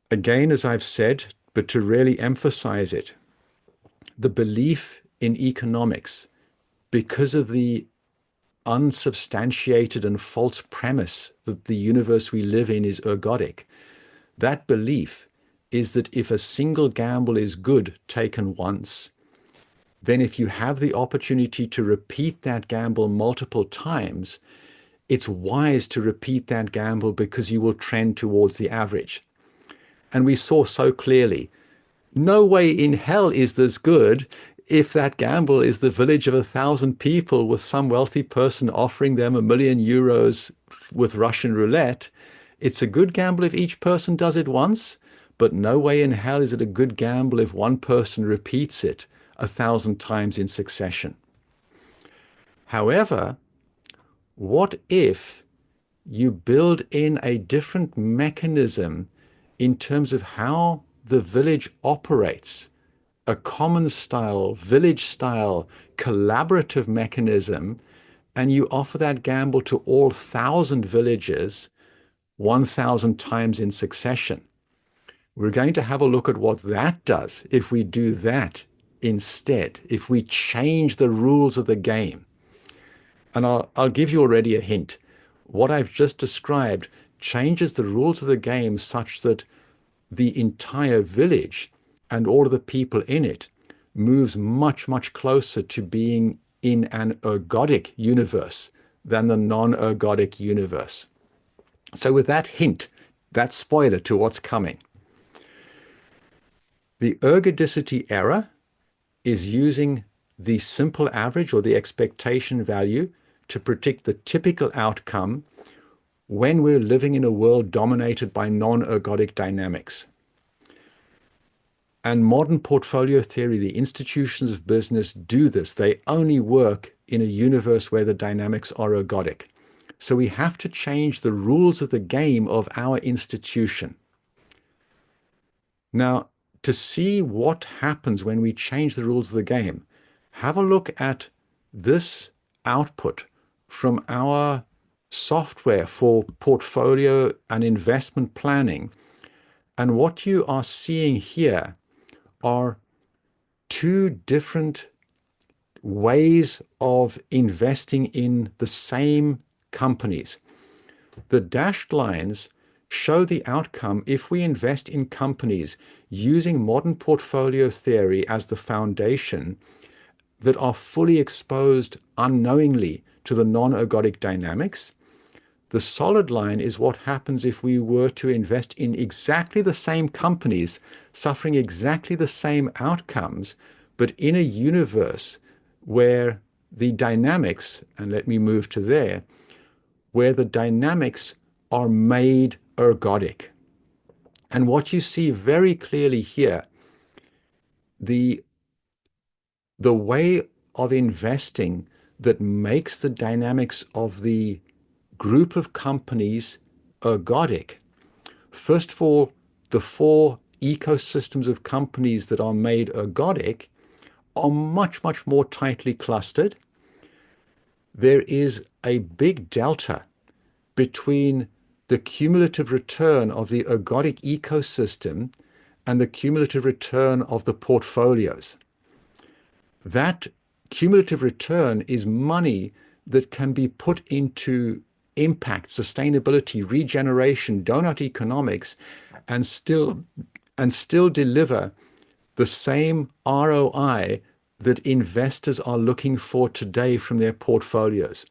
Again, as I've said, but to really emphasize it, the belief in economics, because of the unsubstantiated and false premise that the universe we live in is ergodic, that belief is that if a single gamble is good taken once, then if you have the opportunity to repeat that gamble multiple times, it's wise to repeat that gamble because you will trend towards the average. And we saw so clearly, no way in hell is this good if that gamble is the village of 1,000 people with some wealthy person offering them €1,000,000 with Russian roulette. It's a good gamble if each person does it once, but no way in hell is it a good gamble if one person repeats it 1,000 times in succession. However, what if you build in a different mechanism in terms of how the village operates, a common style, village style, collaborative mechanism, and you offer that gamble to all 1,000 villages 1,000 times in succession? We're going to have a look at what that does if we do that instead, if we change the rules of the game. And I'll give you already a hint. What I've just described changes the rules of the game such that the entire village and all of the people in it moves much, much closer to being in an ergodic universe than the non-ergodic universe. So with that hint, that spoiler to what's coming, the ergodicity error is using the simple average or the expectation value to predict the typical outcome when we're living in a world dominated by non-ergodic dynamics. And modern portfolio theory, the institutions of business do this. They only work in a universe where the dynamics are ergodic. So we have to change the rules of the game of our institution. Now, to see what happens when we change the rules of the game, have a look at this output from our software for portfolio and investment planning. And what you are seeing here are two different ways of investing in the same companies. The dashed lines show the outcome if we invest in companies using modern portfolio theory as the foundation that are fully exposed unknowingly to the non-ergodic dynamics. The solid line is what happens if we were to invest in exactly the same companies, suffering exactly the same outcomes, but in a universe where the dynamics, and let me move to there, where the dynamics are made ergodic. And what you see very clearly here, the way of investing that makes the dynamics of the group of companies ergodic. First of all, the four ecosystems of companies that are made ergodic are much, much more tightly clustered. There is a big delta between the cumulative return of the ergodic ecosystem and the cumulative return of the portfolios. That cumulative return is money that can be put into impact, sustainability, regeneration, donut economics, and still deliver the same ROI that investors are looking for today from their portfolios.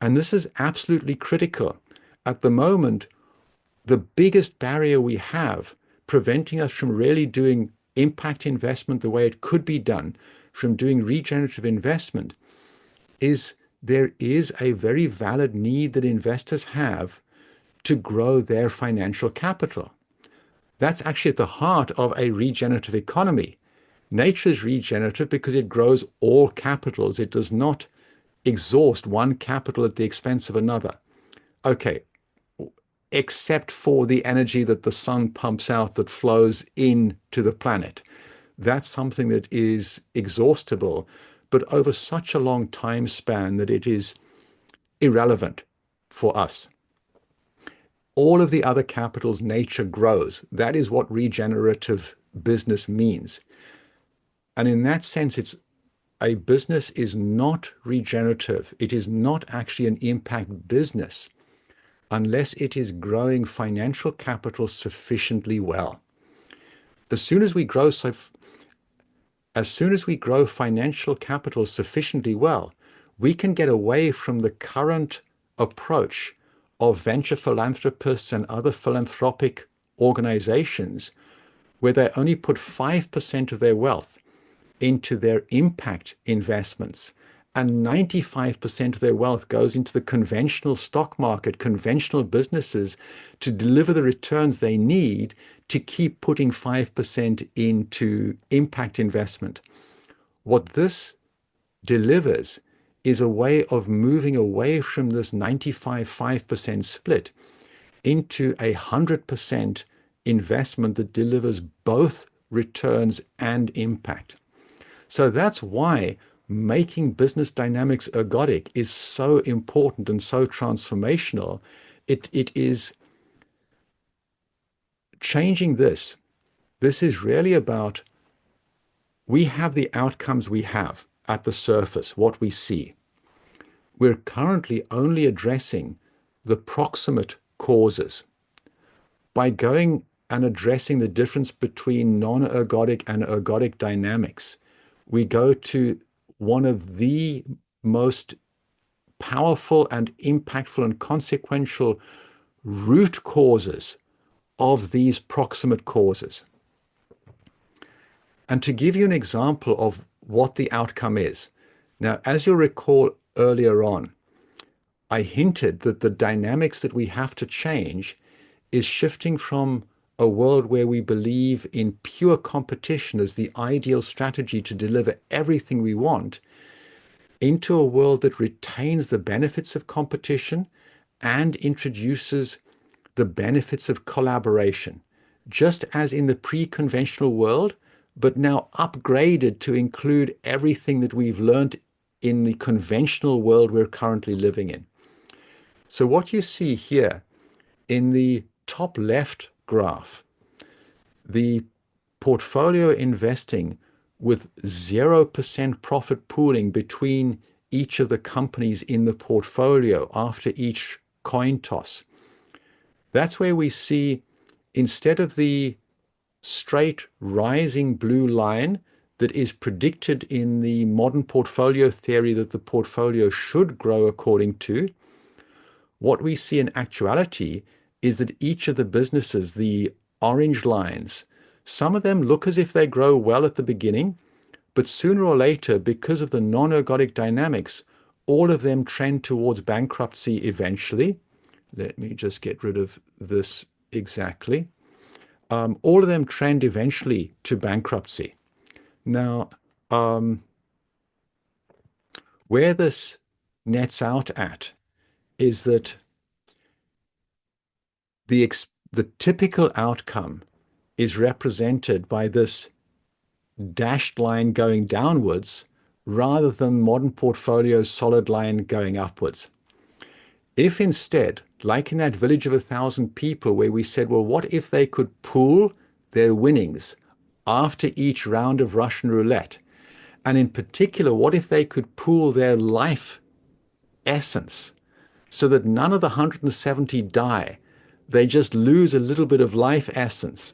And this is absolutely critical. At the moment, the biggest barrier we have preventing us from really doing impact investment the way it could be done, from doing regenerative investment, is there is a very valid need that investors have to grow their financial capital. That's actually at the heart of a regenerative economy. Nature is regenerative because it grows all capitals. It does not exhaust one capital at the expense of another. Okay, except for the energy that the sun pumps out that flows into the planet. That's something that is exhaustible, but over such a long time span that it is irrelevant for us. All of the other capitals nature grows. That is what regenerative business means. And in that sense, a business is not regenerative. It is not actually an impact business unless it is growing financial capital sufficiently well. As soon as we grow financial capital sufficiently well, we can get away from the current approach of venture philanthropists and other philanthropic organizations where they only put 5% of their wealth into their impact investments, and 95% of their wealth goes into the conventional stock market, conventional businesses to deliver the returns they need to keep putting 5% into impact investment. What this delivers is a way of moving away from this 95-5% split into 100% investment that delivers both returns and impact. So that's why making business dynamics ergodic is so important and so transformational. It is changing this. This is really about, we have the outcomes we have at the surface, what we see. We're currently only addressing the proximate causes. By going and addressing the difference between non-ergodic and ergodic dynamics, we go to one of the most powerful and impactful and consequential root causes of these proximate causes. And to give you an example of what the outcome is, now, as you'll recall earlier on, I hinted that the dynamics that we have to change is shifting from a world where we believe in pure competition as the ideal strategy to deliver everything we want, into a world that retains the benefits of competition and introduces the benefits of collaboration, just as in the pre-conventional world, but now upgraded to include everything that we've learned in the conventional world we're currently living in. So what you see here in the top left graph, the portfolio investing with 0% profit pooling between each of the companies in the portfolio after each coin toss. That's where we see, instead of the straight rising blue line that is predicted in the modern portfolio theory that the portfolio should grow according to, what we see in actuality is that each of the businesses, the orange lines, some of them look as if they grow well at the beginning, but sooner or later, because of the non-ergodic dynamics, all of them trend towards bankruptcy eventually. Let me just get rid of this exactly. All of them trend eventually to bankruptcy. Now, where this nets out at is that the typical outcome is represented by this dashed line going downwards rather than modern portfolio's solid line going upwards. If instead, like in that village of 1,000 people where we said, well, what if they could pool their winnings after each round of Russian roulette? And in particular, what if they could pool their life essence so that none of the 170 die? They just lose a little bit of life essence.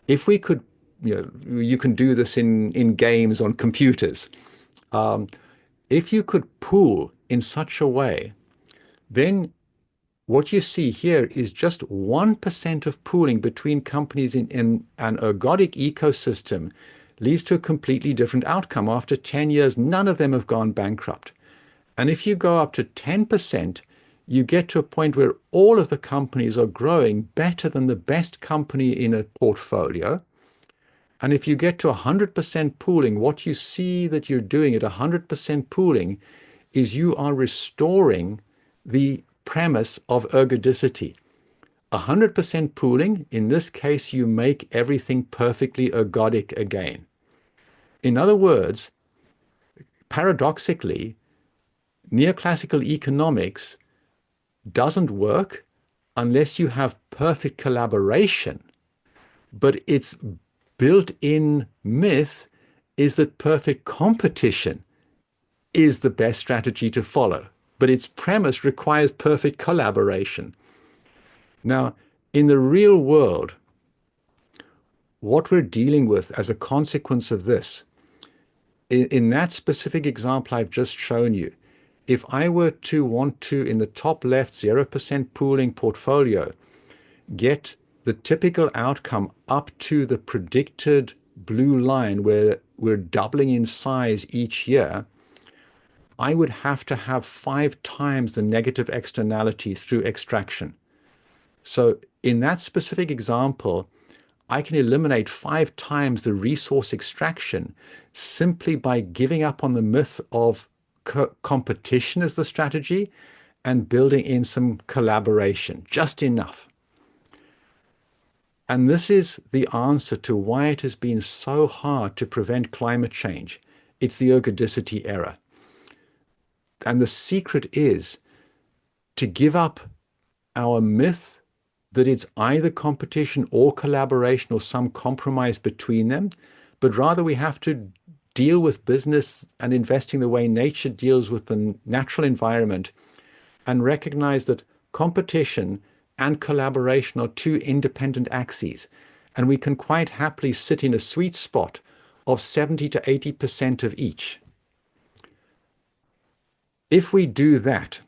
If we could, you can do this in games on computers. If you could pool in such a way, then what you see here is just 1% of pooling between companies in an ergodic ecosystem leads to a completely different outcome. After 10 years, none of them have gone bankrupt. And if you go up to 10%, you get to a point where all of the companies are growing better than the best company in a portfolio. And if you get to 100% pooling, what you see that you're doing at 100% pooling is you are restoring the premise of ergodicity. 100% pooling, in this case, you make everything perfectly ergodic again. In other words, paradoxically, neoclassical economics doesn't work unless you have perfect collaboration, but its built-in myth is that perfect competition is the best strategy to follow, but its premise requires perfect collaboration. Now, in the real world, what we're dealing with as a consequence of this, in that specific example I've just shown you, if I were to want to, in the top left 0% pooling portfolio, get the typical outcome up to the predicted blue line where we're doubling in size each year, I would have to have 5 times the negative externalities through extraction. So in that specific example, I can eliminate 5 times the resource extraction simply by giving up on the myth of competition as the strategy and building in some collaboration, just enough. And this is the answer to why it has been so hard to prevent climate change. It's the ergodicity error. And the secret is to give up our myth that it's either competition or collaboration or some compromise between them, but rather we have to deal with business and investing the way nature deals with the natural environment and recognize that competition and collaboration are two independent axes. And we can quite happily sit in a sweet spot of 70 to 80% of each. If we do that,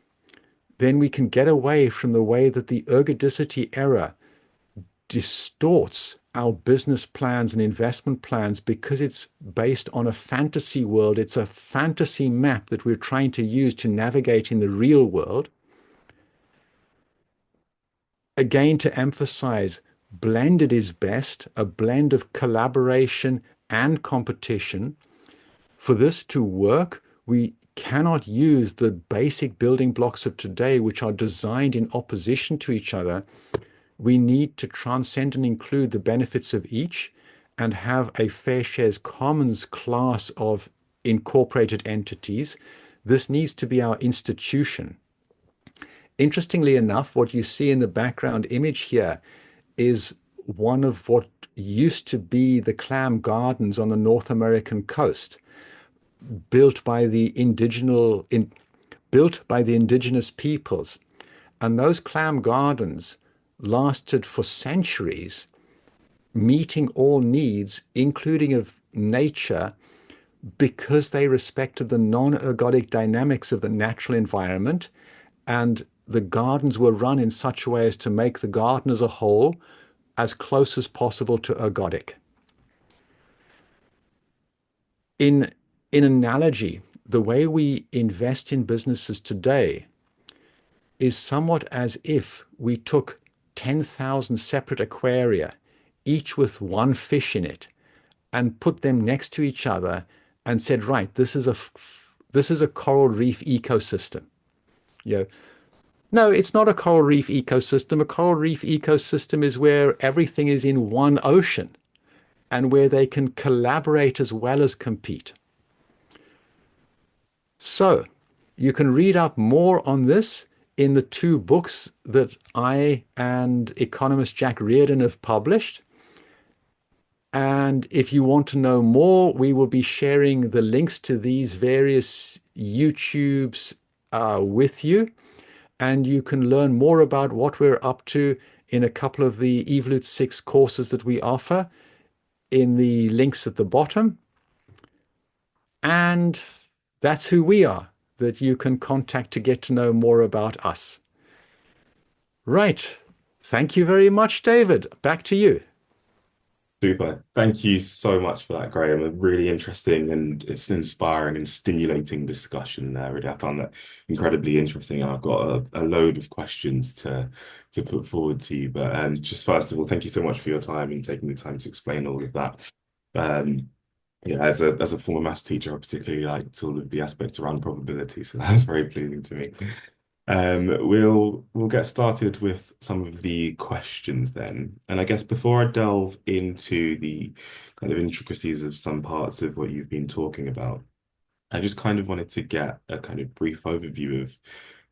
then we can get away from the way that the ergodicity error distorts our business plans and investment plans because it's based on a fantasy world. It's a fantasy map that we're trying to use to navigate in the real world. Again, to emphasize, blended is best, a blend of collaboration and competition. For this to work, we cannot use the basic building blocks of today, which are designed in opposition to each other. We need to transcend and include the benefits of each and have a FairShares Commons class of incorporated entities. This needs to be our institution. Interestingly enough, what you see in the background image here is one of what used to be the clam gardens on the North American coast, built by the indigenous peoples. And those clam gardens lasted for centuries, meeting all needs, including of nature, because they respected the non-ergodic dynamics of the natural environment, and the gardens were run in such a way as to make the garden as a whole as close as possible to ergodic. In analogy, the way we invest in businesses today is somewhat as if we took 10,000 separate aquaria, each with one fish in it, and put them next to each other and said, right, this is a coral reef ecosystem. You know, no, it's not a coral reef ecosystem. A coral reef ecosystem is where everything is in one ocean and where they can collaborate as well as compete. So you can read up more on this in the 2 books that I and economist Jack Reardon have published. And if you want to know more, we will be sharing the links to these various YouTubes with you. And you can learn more about what we're up to in a couple of the Evolutesix courses that we offer in the links at the bottom. And that's who we are, that you can contact to get to know more about us. Right. Thank you very much, David. Back to you. Super. Thank you so much for that, Graham. A really interesting and it's an inspiring and stimulating discussion there. Really, I found that incredibly interesting, and I've got a load of questions to put forward to you. But just first of all, thank you so much for your time and taking the time to explain all of that. Um, yeah, as a former maths teacher, I particularly liked all of the aspects around probability, so that was very pleasing to me. We'll get started with some of the questions then. And I guess before I delve into the kind of intricacies of some parts of what you've been talking about, I just kind of wanted to get a kind of brief overview of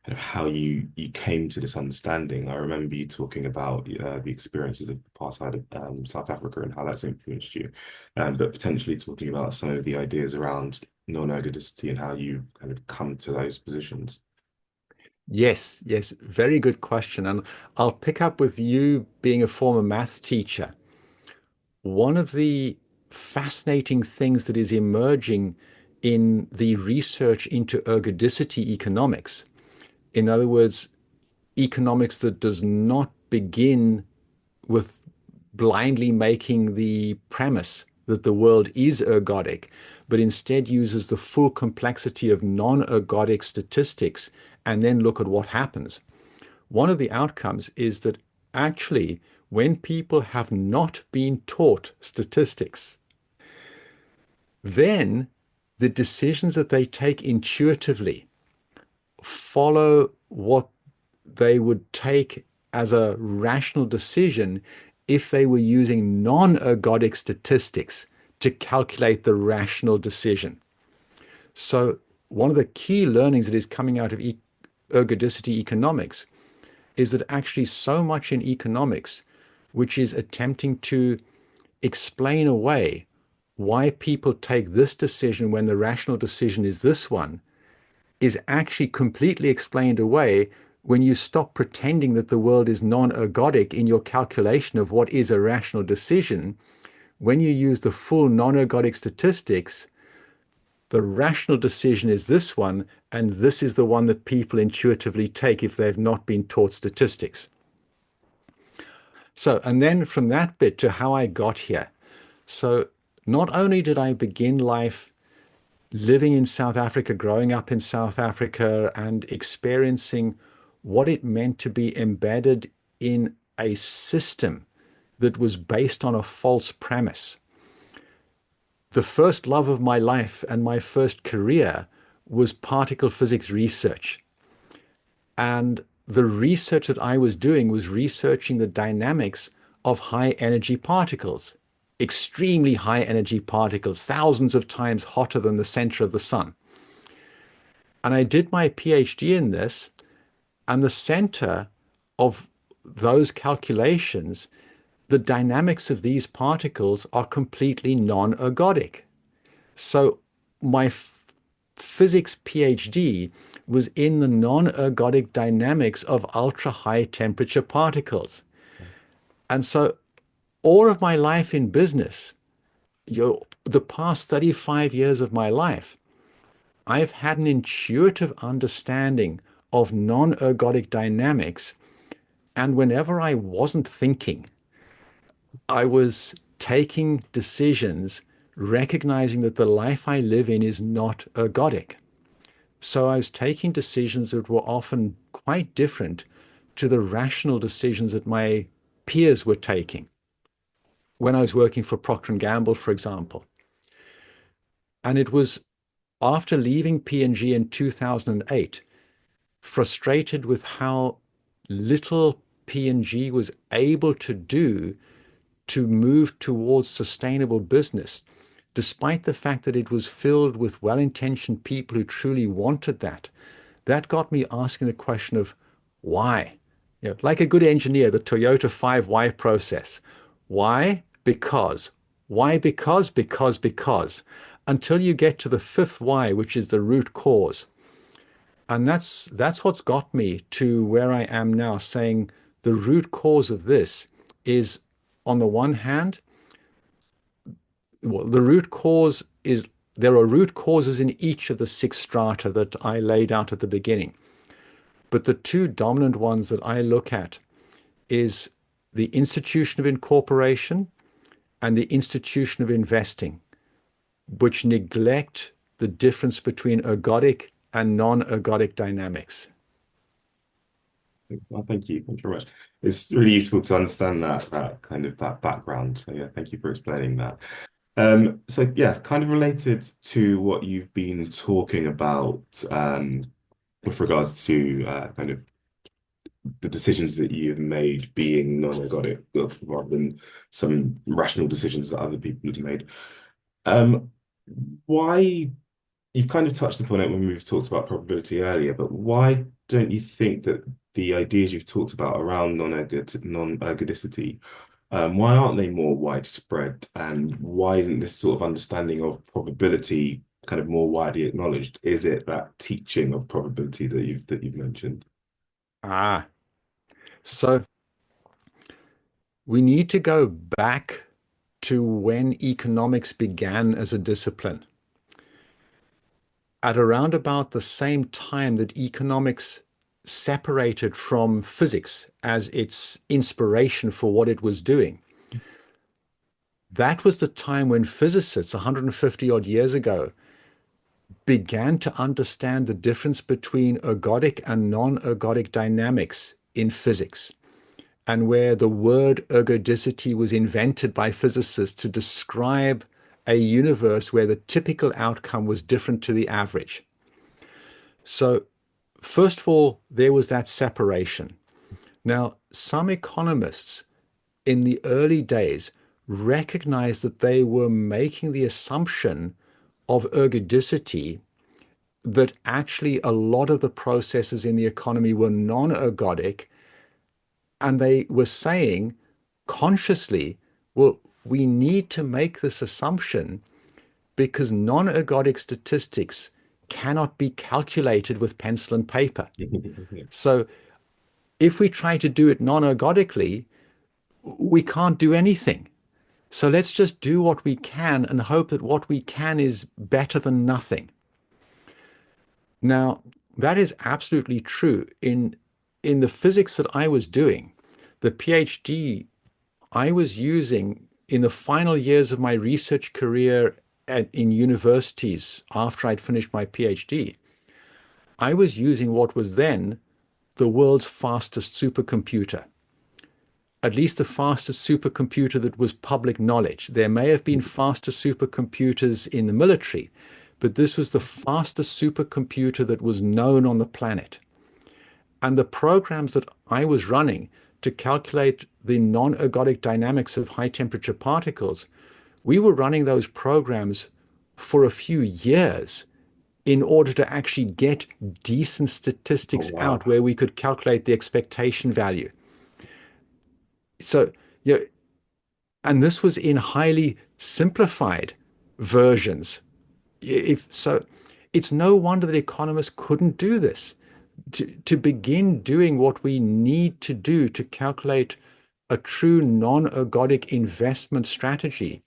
kind of how you came to this understanding. I remember you talking about the experiences of apartheid of South Africa and how that's influenced you, but potentially talking about some of the ideas around non-ergodicity and how you've kind of come to those positions. Yes, yes, very good question. And I'll pick up with you being a former maths teacher. One of the fascinating things that is emerging in the research into ergodicity economics, in other words, economics that does not begin with blindly making the premise that the world is ergodic, but instead uses the full complexity of non-ergodic statistics and then look at what happens. One of the outcomes is that actually, when people have not been taught statistics, then the decisions that they take intuitively follow what they would take as a rational decision if they were using non-ergodic statistics to calculate the rational decision. So one of the key learnings that is coming out of ergodicity economics is that actually so much in economics, which is attempting to explain away why people take this decision when the rational decision is this one, is actually completely explained away when you stop pretending that the world is non-ergodic in your calculation of what is a rational decision. When you use the full non-ergodic statistics, the rational decision is this one, and this is the one that people intuitively take if they've not been taught statistics. So, and then from that bit to how I got here. So, not only did I begin life living in South Africa, growing up in South Africa, and experiencing what it meant to be embedded in a system that was based on a false premise. The first love of my life and my first career was particle physics research. And the research that I was doing was researching the dynamics of high energy particles, extremely high energy particles, thousands of times hotter than the center of the sun. And I did my PhD in this, and the center of those calculations, the dynamics of these particles are completely non-ergodic. So my physics PhD was in the non-ergodic dynamics of ultra-high temperature particles. And so all of my life in business, the past 35 years of my life, I've had an intuitive understanding of non-ergodic dynamics. And whenever I wasn't thinking, I was taking decisions, recognizing that the life I live in is not ergodic. So I was taking decisions that were often quite different to the rational decisions that my peers were taking. When I was working for Procter & Gamble, for example. And it was after leaving P&G in 2008, frustrated with how little P&G was able to do to move towards sustainable business, despite the fact that it was filled with well-intentioned people who truly wanted that. That got me asking the question of why? Like a good engineer, the Toyota 5 why process. Why? Because. Why? Because. Until you get to the fifth why, which is the root cause. And that's what's got me to where I am now, saying the root cause of this is, on the one hand, well, the root cause is there are root causes in each of the 6 strata that I laid out at the beginning. But the two dominant ones that I look at is the institution of incorporation and the institution of investing, which neglect the difference between ergodic and non-ergodic dynamics. Well, thank you. Thank you very much. It's really useful to understand that kind of that background. So yeah, thank you for explaining that. So yeah, kind of related to what you've been talking about with regards to kind of the decisions that you've made being non-ergodic rather than some rational decisions that other people have made. Um, why you've kind of touched upon it when we've talked about probability earlier, but why don't you think that the ideas you've talked about around non-ergodicity, why aren't they more widespread? And why isn't this sort of understanding of probability kind of more widely acknowledged? Is it that teaching of probability that you've mentioned? Ah, so we need to go back to when economics began as a discipline. At around about the same time that economics separated from physics as its inspiration for what it was doing, that was the time when physicists 150 odd years ago began to understand the difference between ergodic and non-ergodic dynamics in physics. and where the word ergodicity was invented by physicists to describe a universe where the typical outcome was different to the average. So, first of all, there was that separation. Now, some economists in the early days recognized that they were making the assumption of ergodicity, that actually a lot of the processes in the economy were non-ergodic, and they were saying consciously, well, we need to make this assumption because non-ergodic statistics cannot be calculated with pencil and paper. So if we try to do it non-ergodically, we can't do anything. So let's just do what we can and hope that what we can is better than nothing. Now, that is absolutely true. In the physics that I was doing, the PhD I was using in the final years of my research career in universities after I'd finished my PhD, I was using what was then the world's fastest supercomputer, at least the fastest supercomputer that was public knowledge. There may have been faster supercomputers in the military, but this was the fastest supercomputer that was known on the planet. And the programs that I was running to calculate the non-ergodic dynamics of high temperature particles, we were running those programs for a few years in order to actually get decent Oh, statistics wow. out where we could calculate the expectation value. So, you know, and this was in highly simplified versions. If so, it's no wonder that economists couldn't do this. To begin doing what we need to do to calculate a true non-ergodic investment strategy,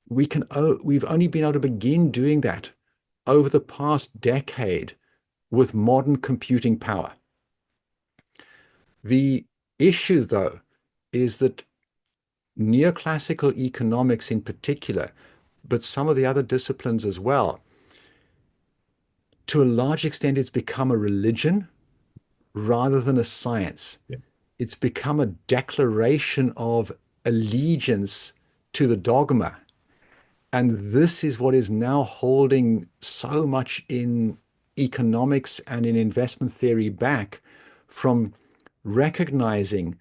we've only been able to begin doing that over the past decade with modern computing power. The issue, though, is that neoclassical economics in particular, but some of the other disciplines as well, to a large extent, it's become a religion rather than a science. Yeah. It's become a declaration of allegiance to the dogma. And this is what is now holding so much in economics and in investment theory back from recognizing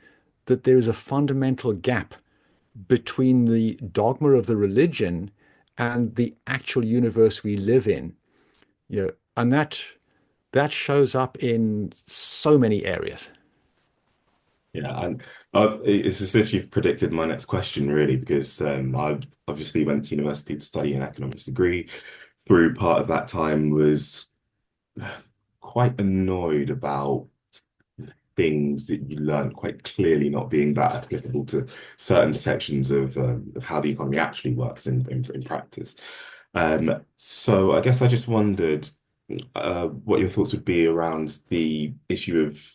that there is a fundamental gap between the dogma of the religion and the actual universe we live in. And that shows up in so many areas. Yeah, and it's as if you've predicted my next question, really, because I obviously went to university to study an economics degree. Through part of that time, was quite annoyed about things that you learn quite clearly not being that applicable to certain sections of how the economy actually works in practice. So I guess I just wondered what your thoughts would be around the issue of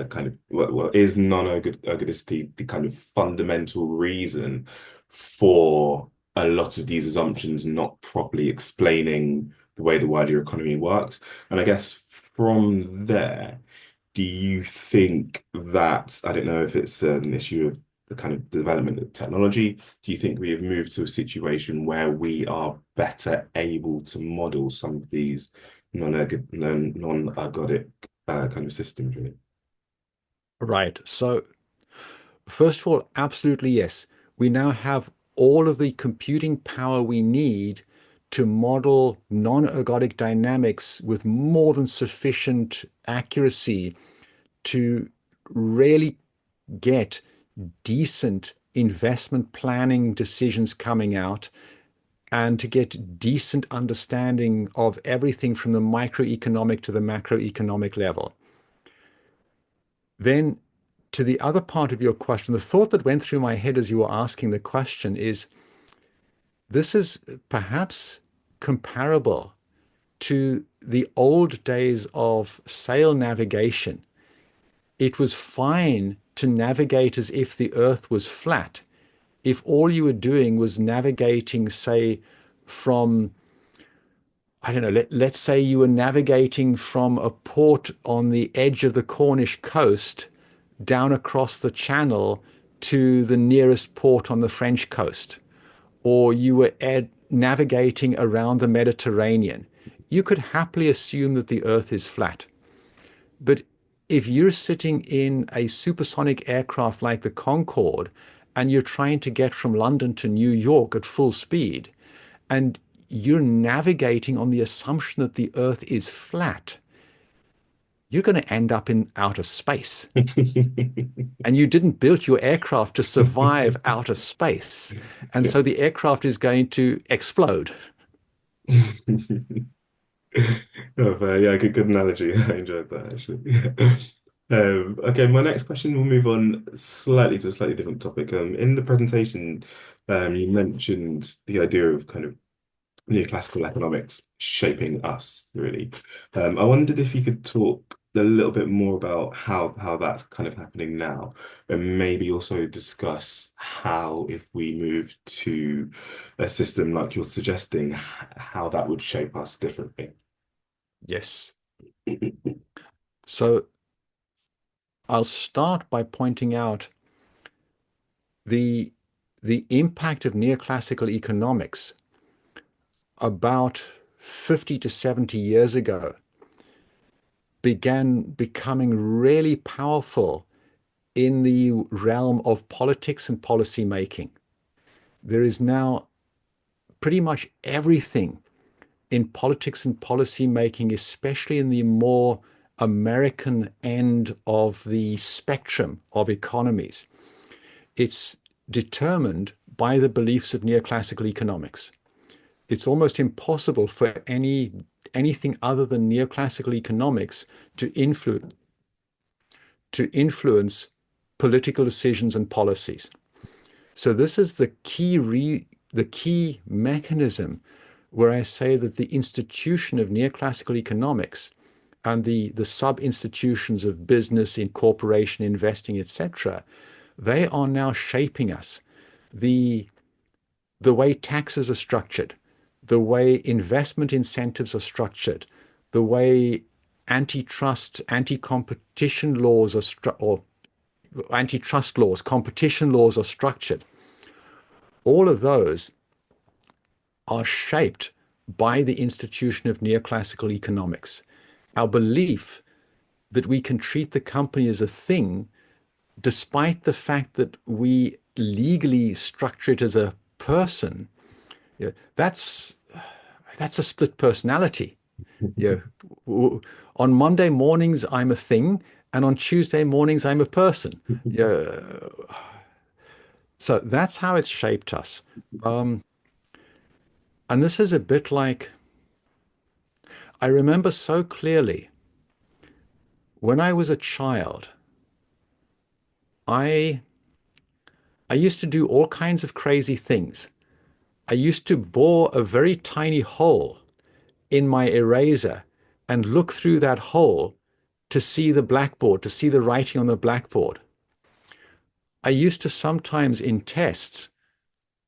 kind of what is non-ergodicity the kind of fundamental reason for a lot of these assumptions not properly explaining the way the wider economy works. And I guess from there, do you think that, I don't know if it's an issue of the kind of development of technology, do you think we have moved to a situation where we are better able to model some of these non-ergodic kind of systems, really? Right. So, first of all, absolutely yes. We now have all of the computing power we need to model non-ergodic dynamics with more than sufficient accuracy to really get decent investment planning decisions coming out and to get decent understanding of everything from the microeconomic to the macroeconomic level. Then, to the other part of your question, the thought that went through my head as you were asking the question is this is perhaps comparable to the old days of sail navigation. It was fine to navigate as if the earth was flat. If all you were doing was navigating, say, from, I don't know, let's say you were navigating from a port on the edge of the Cornish coast down across the channel to the nearest port on the French coast, or you were navigating around the Mediterranean, you could happily assume that the Earth is flat. But if you're sitting in a supersonic aircraft like the Concorde and you're trying to get from London to New York at full speed, and you're navigating on the assumption that the Earth is flat, you're going to end up in outer space. And you didn't build your aircraft to survive outer space. And so the aircraft is going to explode. Oh, fair. Yeah, good analogy. I enjoyed that actually. Okay, my next question will move on slightly to a slightly different topic. In the presentation, you mentioned the idea of kind of neoclassical economics shaping us, really. I wondered if you could talk a little bit more about how that's kind of happening now, and maybe also discuss how, if we move to a system like you're suggesting, how that would shape us differently. Yes. So I'll start by pointing out the the impact of neoclassical economics about 50 to 70 years ago began becoming really powerful in the realm of politics and policy making. There is now pretty much everything in politics and policy making, especially in the more American end of the spectrum of economies. It's determined by the beliefs of neoclassical economics. It's almost impossible for anything other than neoclassical economics to influence political decisions and policies. So this is the key mechanism where I say that the institution of neoclassical economics and the sub-institutions of business, incorporation, investing, etc., they are now shaping us. The the way taxes are structured, the way investment incentives are structured, the way antitrust, anti-competition laws or antitrust laws, competition laws are structured. All of those are shaped by the institution of neoclassical economics. Our belief that we can treat the company as a thing, despite the fact that we legally structure it as a person, yeah, that's a split personality. Yeah, on Monday mornings I'm a thing, and on Tuesday mornings I'm a person. Yeah, so that's how it's shaped us. Um, and this is a bit like I remember so clearly when I was a child. I I used to do all kinds of crazy things. I used to bore a very tiny hole in my eraser and look through that hole to see the blackboard, to see the writing on the blackboard. I used to sometimes in tests,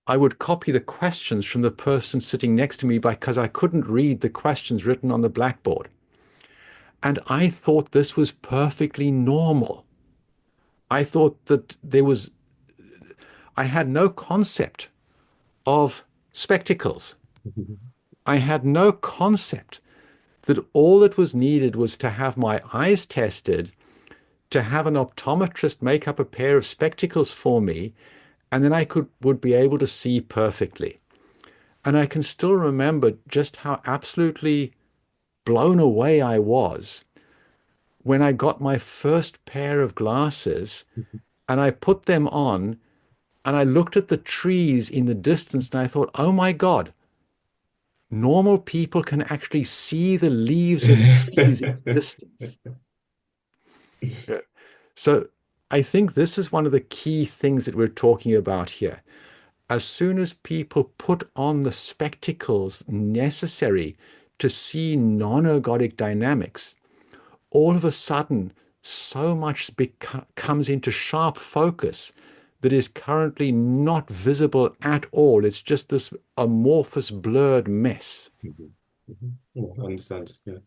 I would copy the questions from the person sitting next to me because I couldn't read the questions written on the blackboard. And I thought this was perfectly normal. I thought that I had no concept of spectacles. I had no concept that all that was needed was to have my eyes tested, to have an optometrist make up a pair of spectacles for me, and then would be able to see perfectly. And I can still remember just how absolutely blown away I was when I got my first pair of glasses and I put them on and I looked at the trees in the distance and I thought, oh my God, normal people can actually see the leaves of trees in the distance. Yeah. So I think this is one of the key things that we're talking about here. As soon as people put on the spectacles necessary to see non-ergodic dynamics, all of a sudden, so much comes into sharp focus that is currently not visible at all. It's just this amorphous, blurred mess. Mhm. Mhm. Yeah, I understand. Yeah.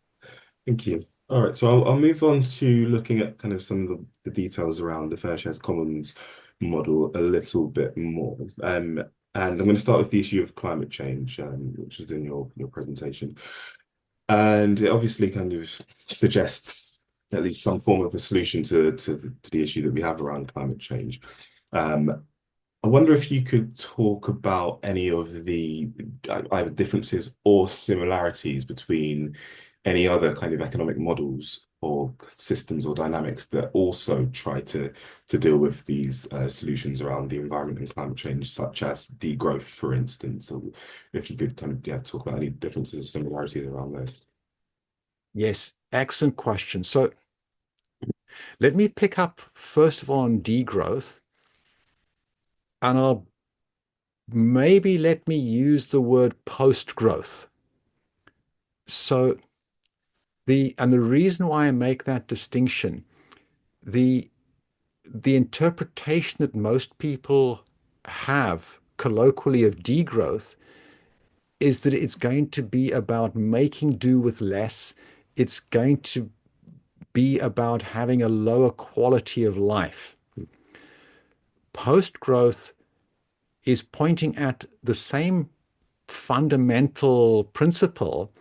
Thank you. All right, so I'll move on to looking at kind of some of the details around the FairShares Commons model a little bit more. And I'm going to start with the issue of climate change, which is in your presentation. And it obviously kind of suggests at least some form of a solution to the issue that we have around climate change. Um, I wonder if you could talk about any of the either differences or similarities between any other kind of economic models or systems or dynamics that also try to deal with these solutions around the environment and climate change, such as degrowth, for instance. So if you could kind of talk about any differences or similarities around those. Yes, excellent question. So let me pick up first of all on degrowth, and I'll maybe let me use the word post-growth. So the reason why I make that distinction, the the interpretation that most people have colloquially of degrowth is that it's going to be about making do with less. It's going to be about having a lower quality of life. Post growth is pointing at the same fundamental principle,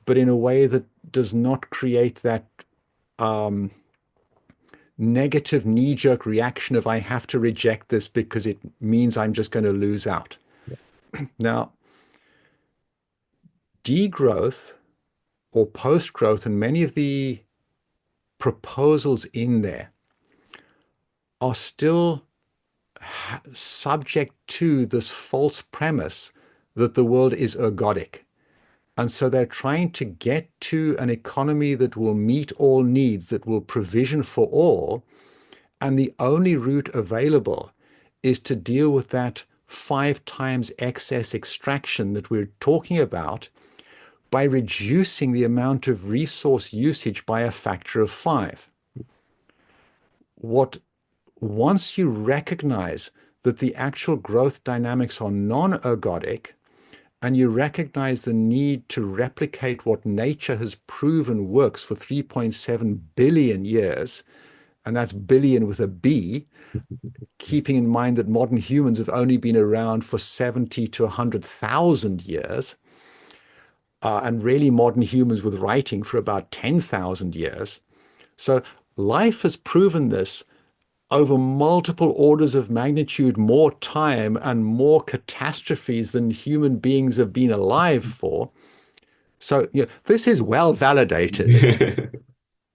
but in a way that does not create that um, negative knee jerk reaction of I have to reject this because it means I'm just going to lose out. Now, degrowth or post growth, and many of the proposals in there are still subject to this false premise that the world is ergodic. And so they're trying to get to an economy that will meet all needs, that will provision for all. And the only route available is to deal with that 5 times excess extraction that we're talking about by reducing the amount of resource usage by a factor of 5. What Once you recognize that the actual growth dynamics are non-ergodic, and you recognize the need to replicate what nature has proven works for 3.7 billion years, and that's billion with a B, keeping in mind that modern humans have only been around for 70 to 100,000 years, and really modern humans with writing for about 10,000 years. So life has proven this over multiple orders of magnitude more time and more catastrophes than human beings have been alive for. So this is well validated.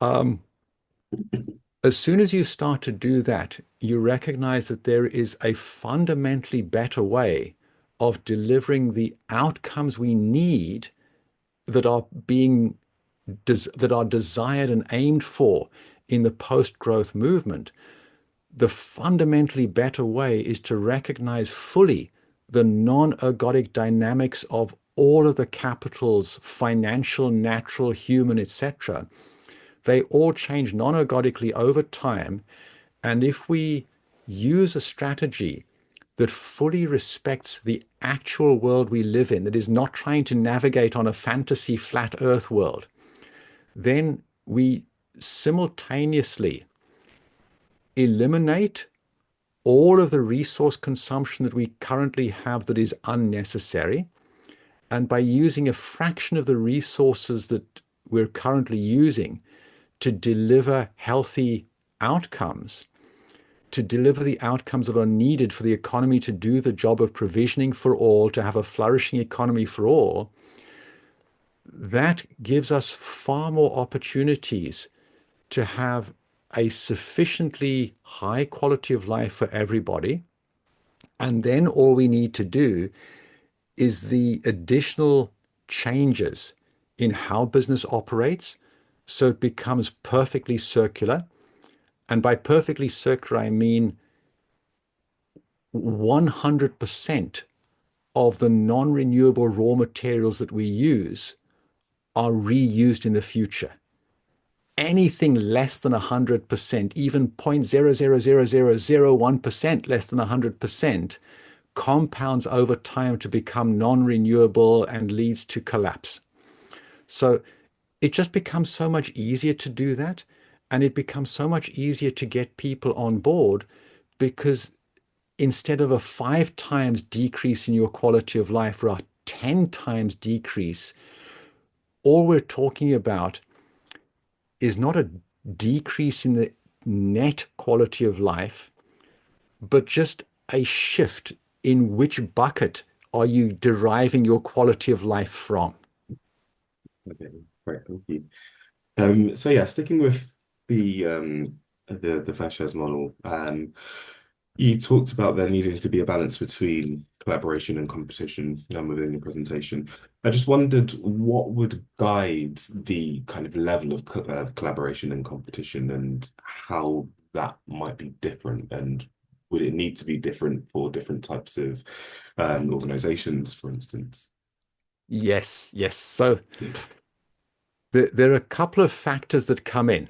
Um, as soon as you start to do that, you recognize that there is a fundamentally better way of delivering the outcomes we need that are being that are desired and aimed for in the post-growth movement. The fundamentally better way is to recognize fully the non-ergodic dynamics of all of the capitals, financial, natural, human, etc. They all change non-ergodically over time. And if we use a strategy that fully respects the actual world we live in, that is not trying to navigate on a fantasy flat earth world, then we simultaneously eliminate all of the resource consumption that we currently have that is unnecessary. And by using a fraction of the resources that we're currently using to deliver healthy outcomes, to deliver the outcomes that are needed for the economy to do the job of provisioning for all, to have a flourishing economy for all, that gives us far more opportunities to have a sufficiently high quality of life for everybody. And then all we need to do is the additional changes in how business operates so it becomes perfectly circular. And by perfectly circular, I mean 100% of the non-renewable raw materials that we use are reused in the future. Anything less than 100%, even 0.0000001% less than 100%, compounds over time to become non-renewable and leads to collapse. So it just becomes so much easier to do that. And it becomes so much easier to get people on board because instead of a 5 times decrease in your quality of life or a 10 times decrease, all we're talking about is not a decrease in the net quality of life, but just a shift in which bucket are you deriving your quality of life from. Okay, great, thank you. So yeah, sticking with the the fair shares model, you talked about there needing to be a balance between collaboration and competition within your presentation. I just wondered what would guide the kind of level of collaboration and competition and how that might be different, and would it need to be different for different types of organizations, for instance? Yes, yes. So there are a couple of factors that come in,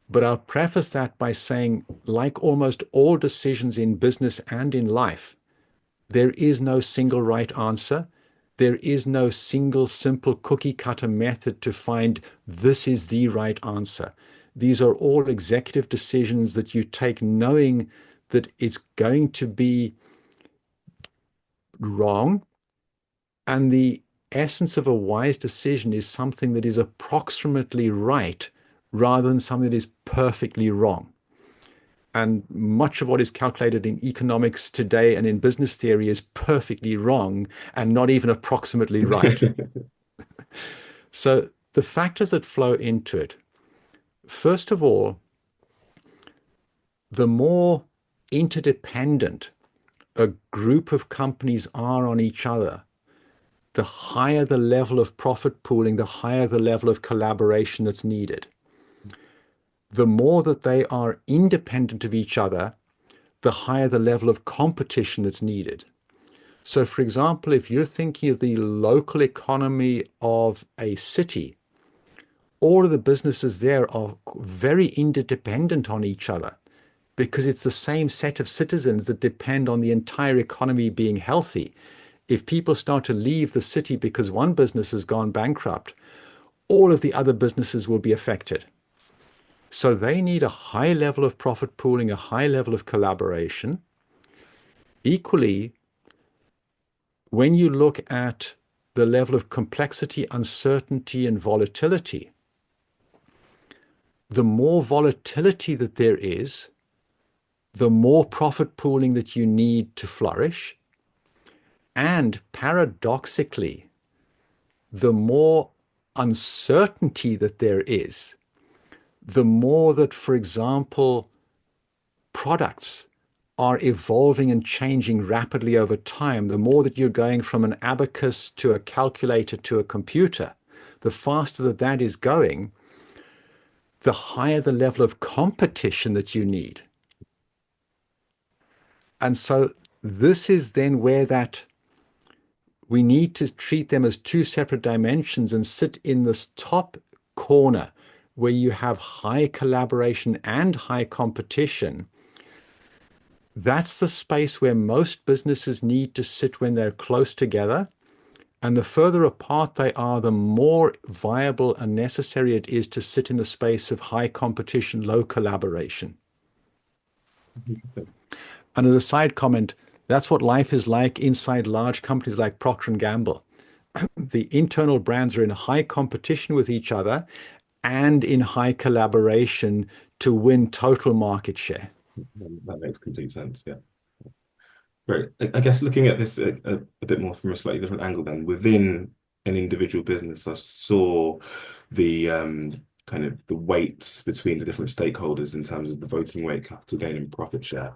but I'll preface that by saying, like almost all decisions in business and in life, there is no single right answer. There is no single simple cookie cutter method to find this is the right answer. These are all executive decisions that you take knowing that it's going to be wrong. And the essence of a wise decision is something that is approximately right rather than something that is perfectly wrong. And much of what is calculated in economics today and in business theory is perfectly wrong and not even approximately right. So the factors that flow into it, first of all, the more interdependent a group of companies are on each other, the higher the level of profit pooling, the higher the level of collaboration that's needed. The more that they are independent of each other, the higher the level of competition that's needed. So, for example, if you're thinking of the local economy of a city, all of the businesses there are very interdependent on each other because it's the same set of citizens that depend on the entire economy being healthy. If people start to leave the city because one business has gone bankrupt, all of the other businesses will be affected. So they need a high level of profit pooling, a high level of collaboration. Equally, when you look at the level of complexity, uncertainty, and volatility, the more volatility that there is, the more profit pooling that you need to flourish. And paradoxically, the more uncertainty that there is, the more that, for example, products are evolving and changing rapidly over time, the more that you're going from an abacus to a calculator to a computer, the faster that that is going, the higher the level of competition that you need. And so this is then where that we need to treat them as two separate dimensions and sit in this top corner where you have high collaboration and high competition. That's the space where most businesses need to sit when they're close together. And the further apart they are, the more viable and necessary it is to sit in the space of high competition, low collaboration. And as a side comment, that's what life is like inside large companies like Procter and Gamble. The internal brands are in high competition with each other and in high collaboration to win total market share. That makes complete sense. Yeah. Great. I guess looking at this a bit more from a slightly different angle, then within an individual business, I saw the kind of the weights between the different stakeholders in terms of the voting weight, capital gain, and profit share.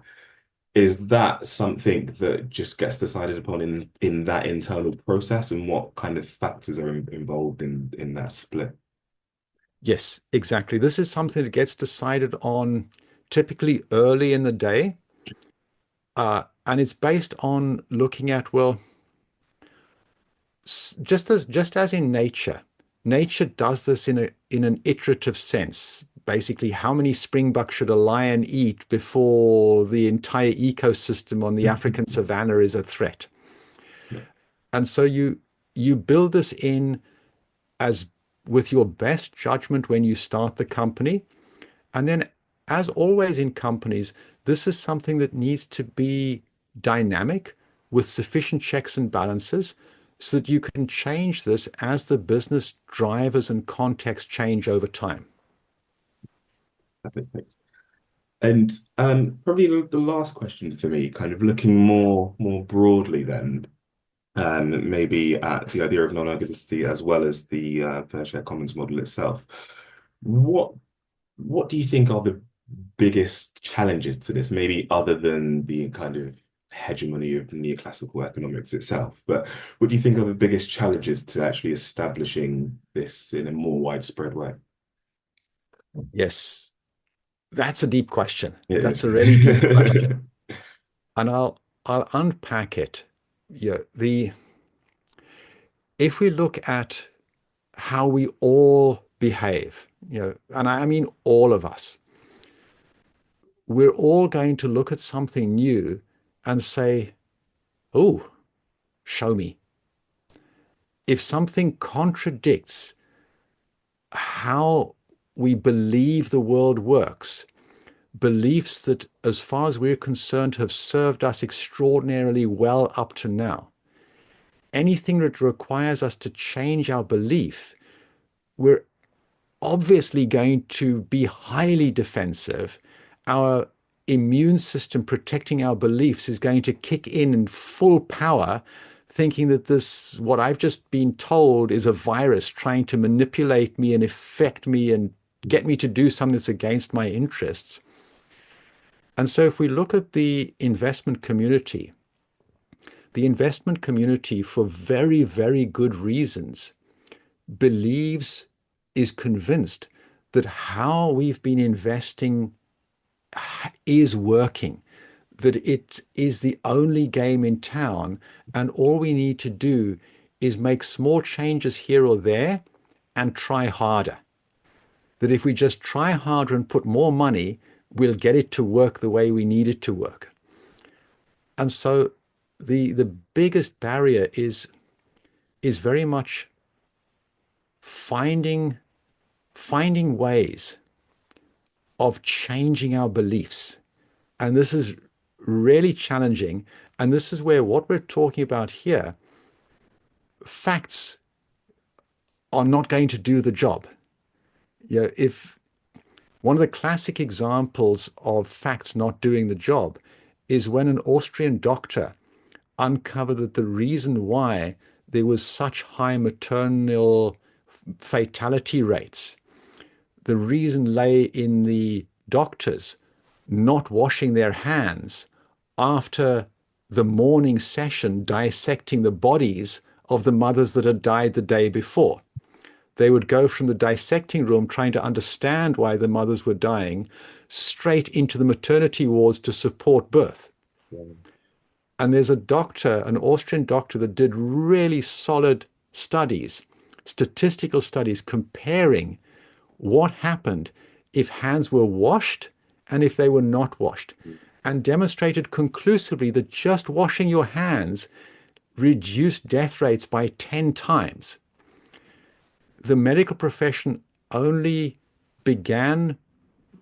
Is that something that just gets decided upon in that internal process, and what kind of factors are involved in that split? Yes, exactly. This is something that gets decided on typically early in the day. And it's based on looking at, well, just as in nature, nature does this in an iterative sense. Basically, how many springbucks should a lion eat before the entire ecosystem on the African savanna is a threat? Yeah. And so you build this in as with your best judgment when you start the company. And then, as always in companies, this is something that needs to be dynamic with sufficient checks and balances so that you can change this as the business drivers and context change over time. Perfect, thanks. And probably the last question for me, kind of looking more broadly then, maybe at the idea of non-ergodicity as well as the FairShare Commons model itself. What what do you think are the biggest challenges to this? Maybe other than the kind of hegemony of neoclassical economics itself, but what do you think are the biggest challenges to actually establishing this in a more widespread way? Yes, that's a deep question. It That's is. a really deep question. And I'll unpack it. Yeah, the if we look at how we all behave, and I mean all of us, we're all going to look at something new and say, "Oh, show me." If something contradicts how we believe the world works, beliefs that, as far as we're concerned, have served us extraordinarily well up to now, anything that requires us to change our belief, we're obviously going to be highly defensive. Our immune system protecting our beliefs is going to kick in full power, thinking that this, what I've just been told, is a virus trying to manipulate me and affect me and get me to do something that's against my interests. And so if we look at the investment community, for very, very good reasons, believes, is convinced that how we've been investing is working, that it is the only game in town, and all we need to do is make small changes here or there and try harder. That if we just try harder and put more money, we'll get it to work the way we need it to work. And so the biggest barrier is very much finding ways of changing our beliefs. And this is really challenging. And this is where what we're talking about here, facts are not going to do the job. If one of the classic examples of facts not doing the job is when an Austrian doctor uncovered that the reason why there was such high maternal fatality rates, the reason lay in the doctors not washing their hands after the morning session dissecting the bodies of the mothers that had died the day before. They would go from the dissecting room trying to understand why the mothers were dying straight into the maternity wards to support birth. And there's a doctor, an Austrian doctor, that did really solid studies, statistical studies, comparing what happened if hands were washed and if they were not washed, and demonstrated conclusively that just washing your hands reduced death rates by 10 times. The medical profession only began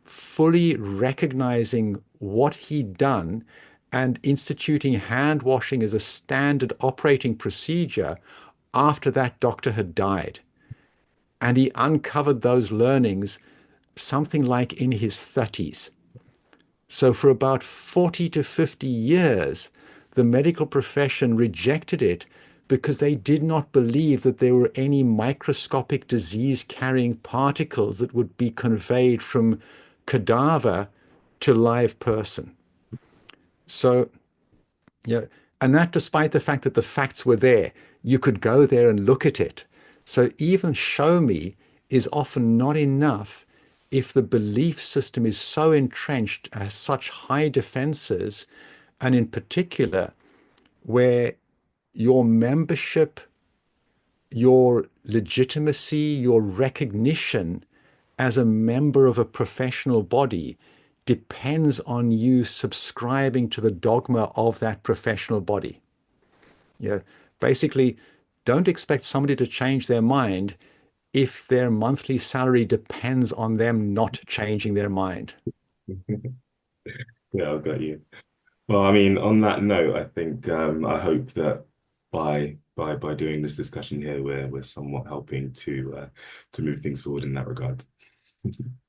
fully recognizing what he'd done and instituting hand washing as a standard operating procedure after that doctor had died. And he uncovered those learnings something like in his 30s. So for about 40 to 50 years, the medical profession rejected it because they did not believe that there were any microscopic disease-carrying particles that would be conveyed from cadaver to live person. So, and that despite the fact that the facts were there, you could go there and look at it. So even show me is often not enough if the belief system is so entrenched, has such high defenses, and in particular, where your membership, your legitimacy, your recognition as a member of a professional body depends on you subscribing to the dogma of that professional body. Basically, don't expect somebody to change their mind if their monthly salary depends on them not changing their mind. Yeah, I've got you. Well, I mean, on that note, I think I hope that by doing this discussion here, we're somewhat helping to move things forward in that regard.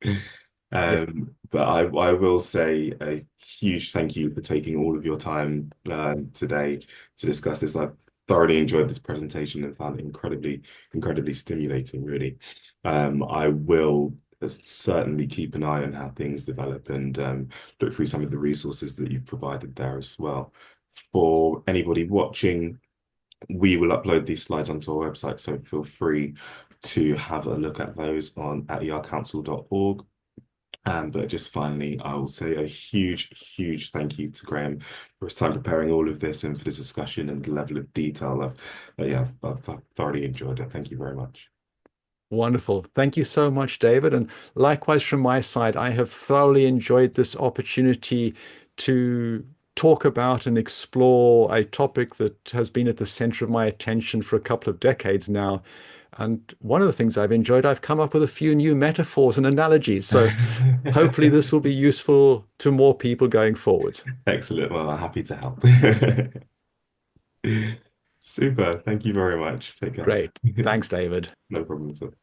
Yeah. But I will say a huge thank you for taking all of your time today to discuss this. I've thoroughly enjoyed this presentation and found it incredibly stimulating, really. I will certainly keep an eye on how things develop and look through some of the resources that you've provided there as well. For anybody watching, we will upload these slides onto our website, so feel free to have a look at those on at ercouncil.org. But just finally, I will say a huge thank you to Graham for his time preparing all of this and for this discussion and the level of detail. Yeah, I've thoroughly enjoyed it. Thank you very much. Wonderful. Thank you so much, David. And likewise from my side, I have thoroughly enjoyed this opportunity to talk about and explore a topic that has been at the center of my attention for a couple of decades now. And one of the things I've enjoyed, I've come up with a few new metaphors and analogies. So hopefully this will be useful to more people going forwards. Excellent. Well, I'm happy to help. Super. Thank you very much. Take care. Great. Thanks, David. No problem at all.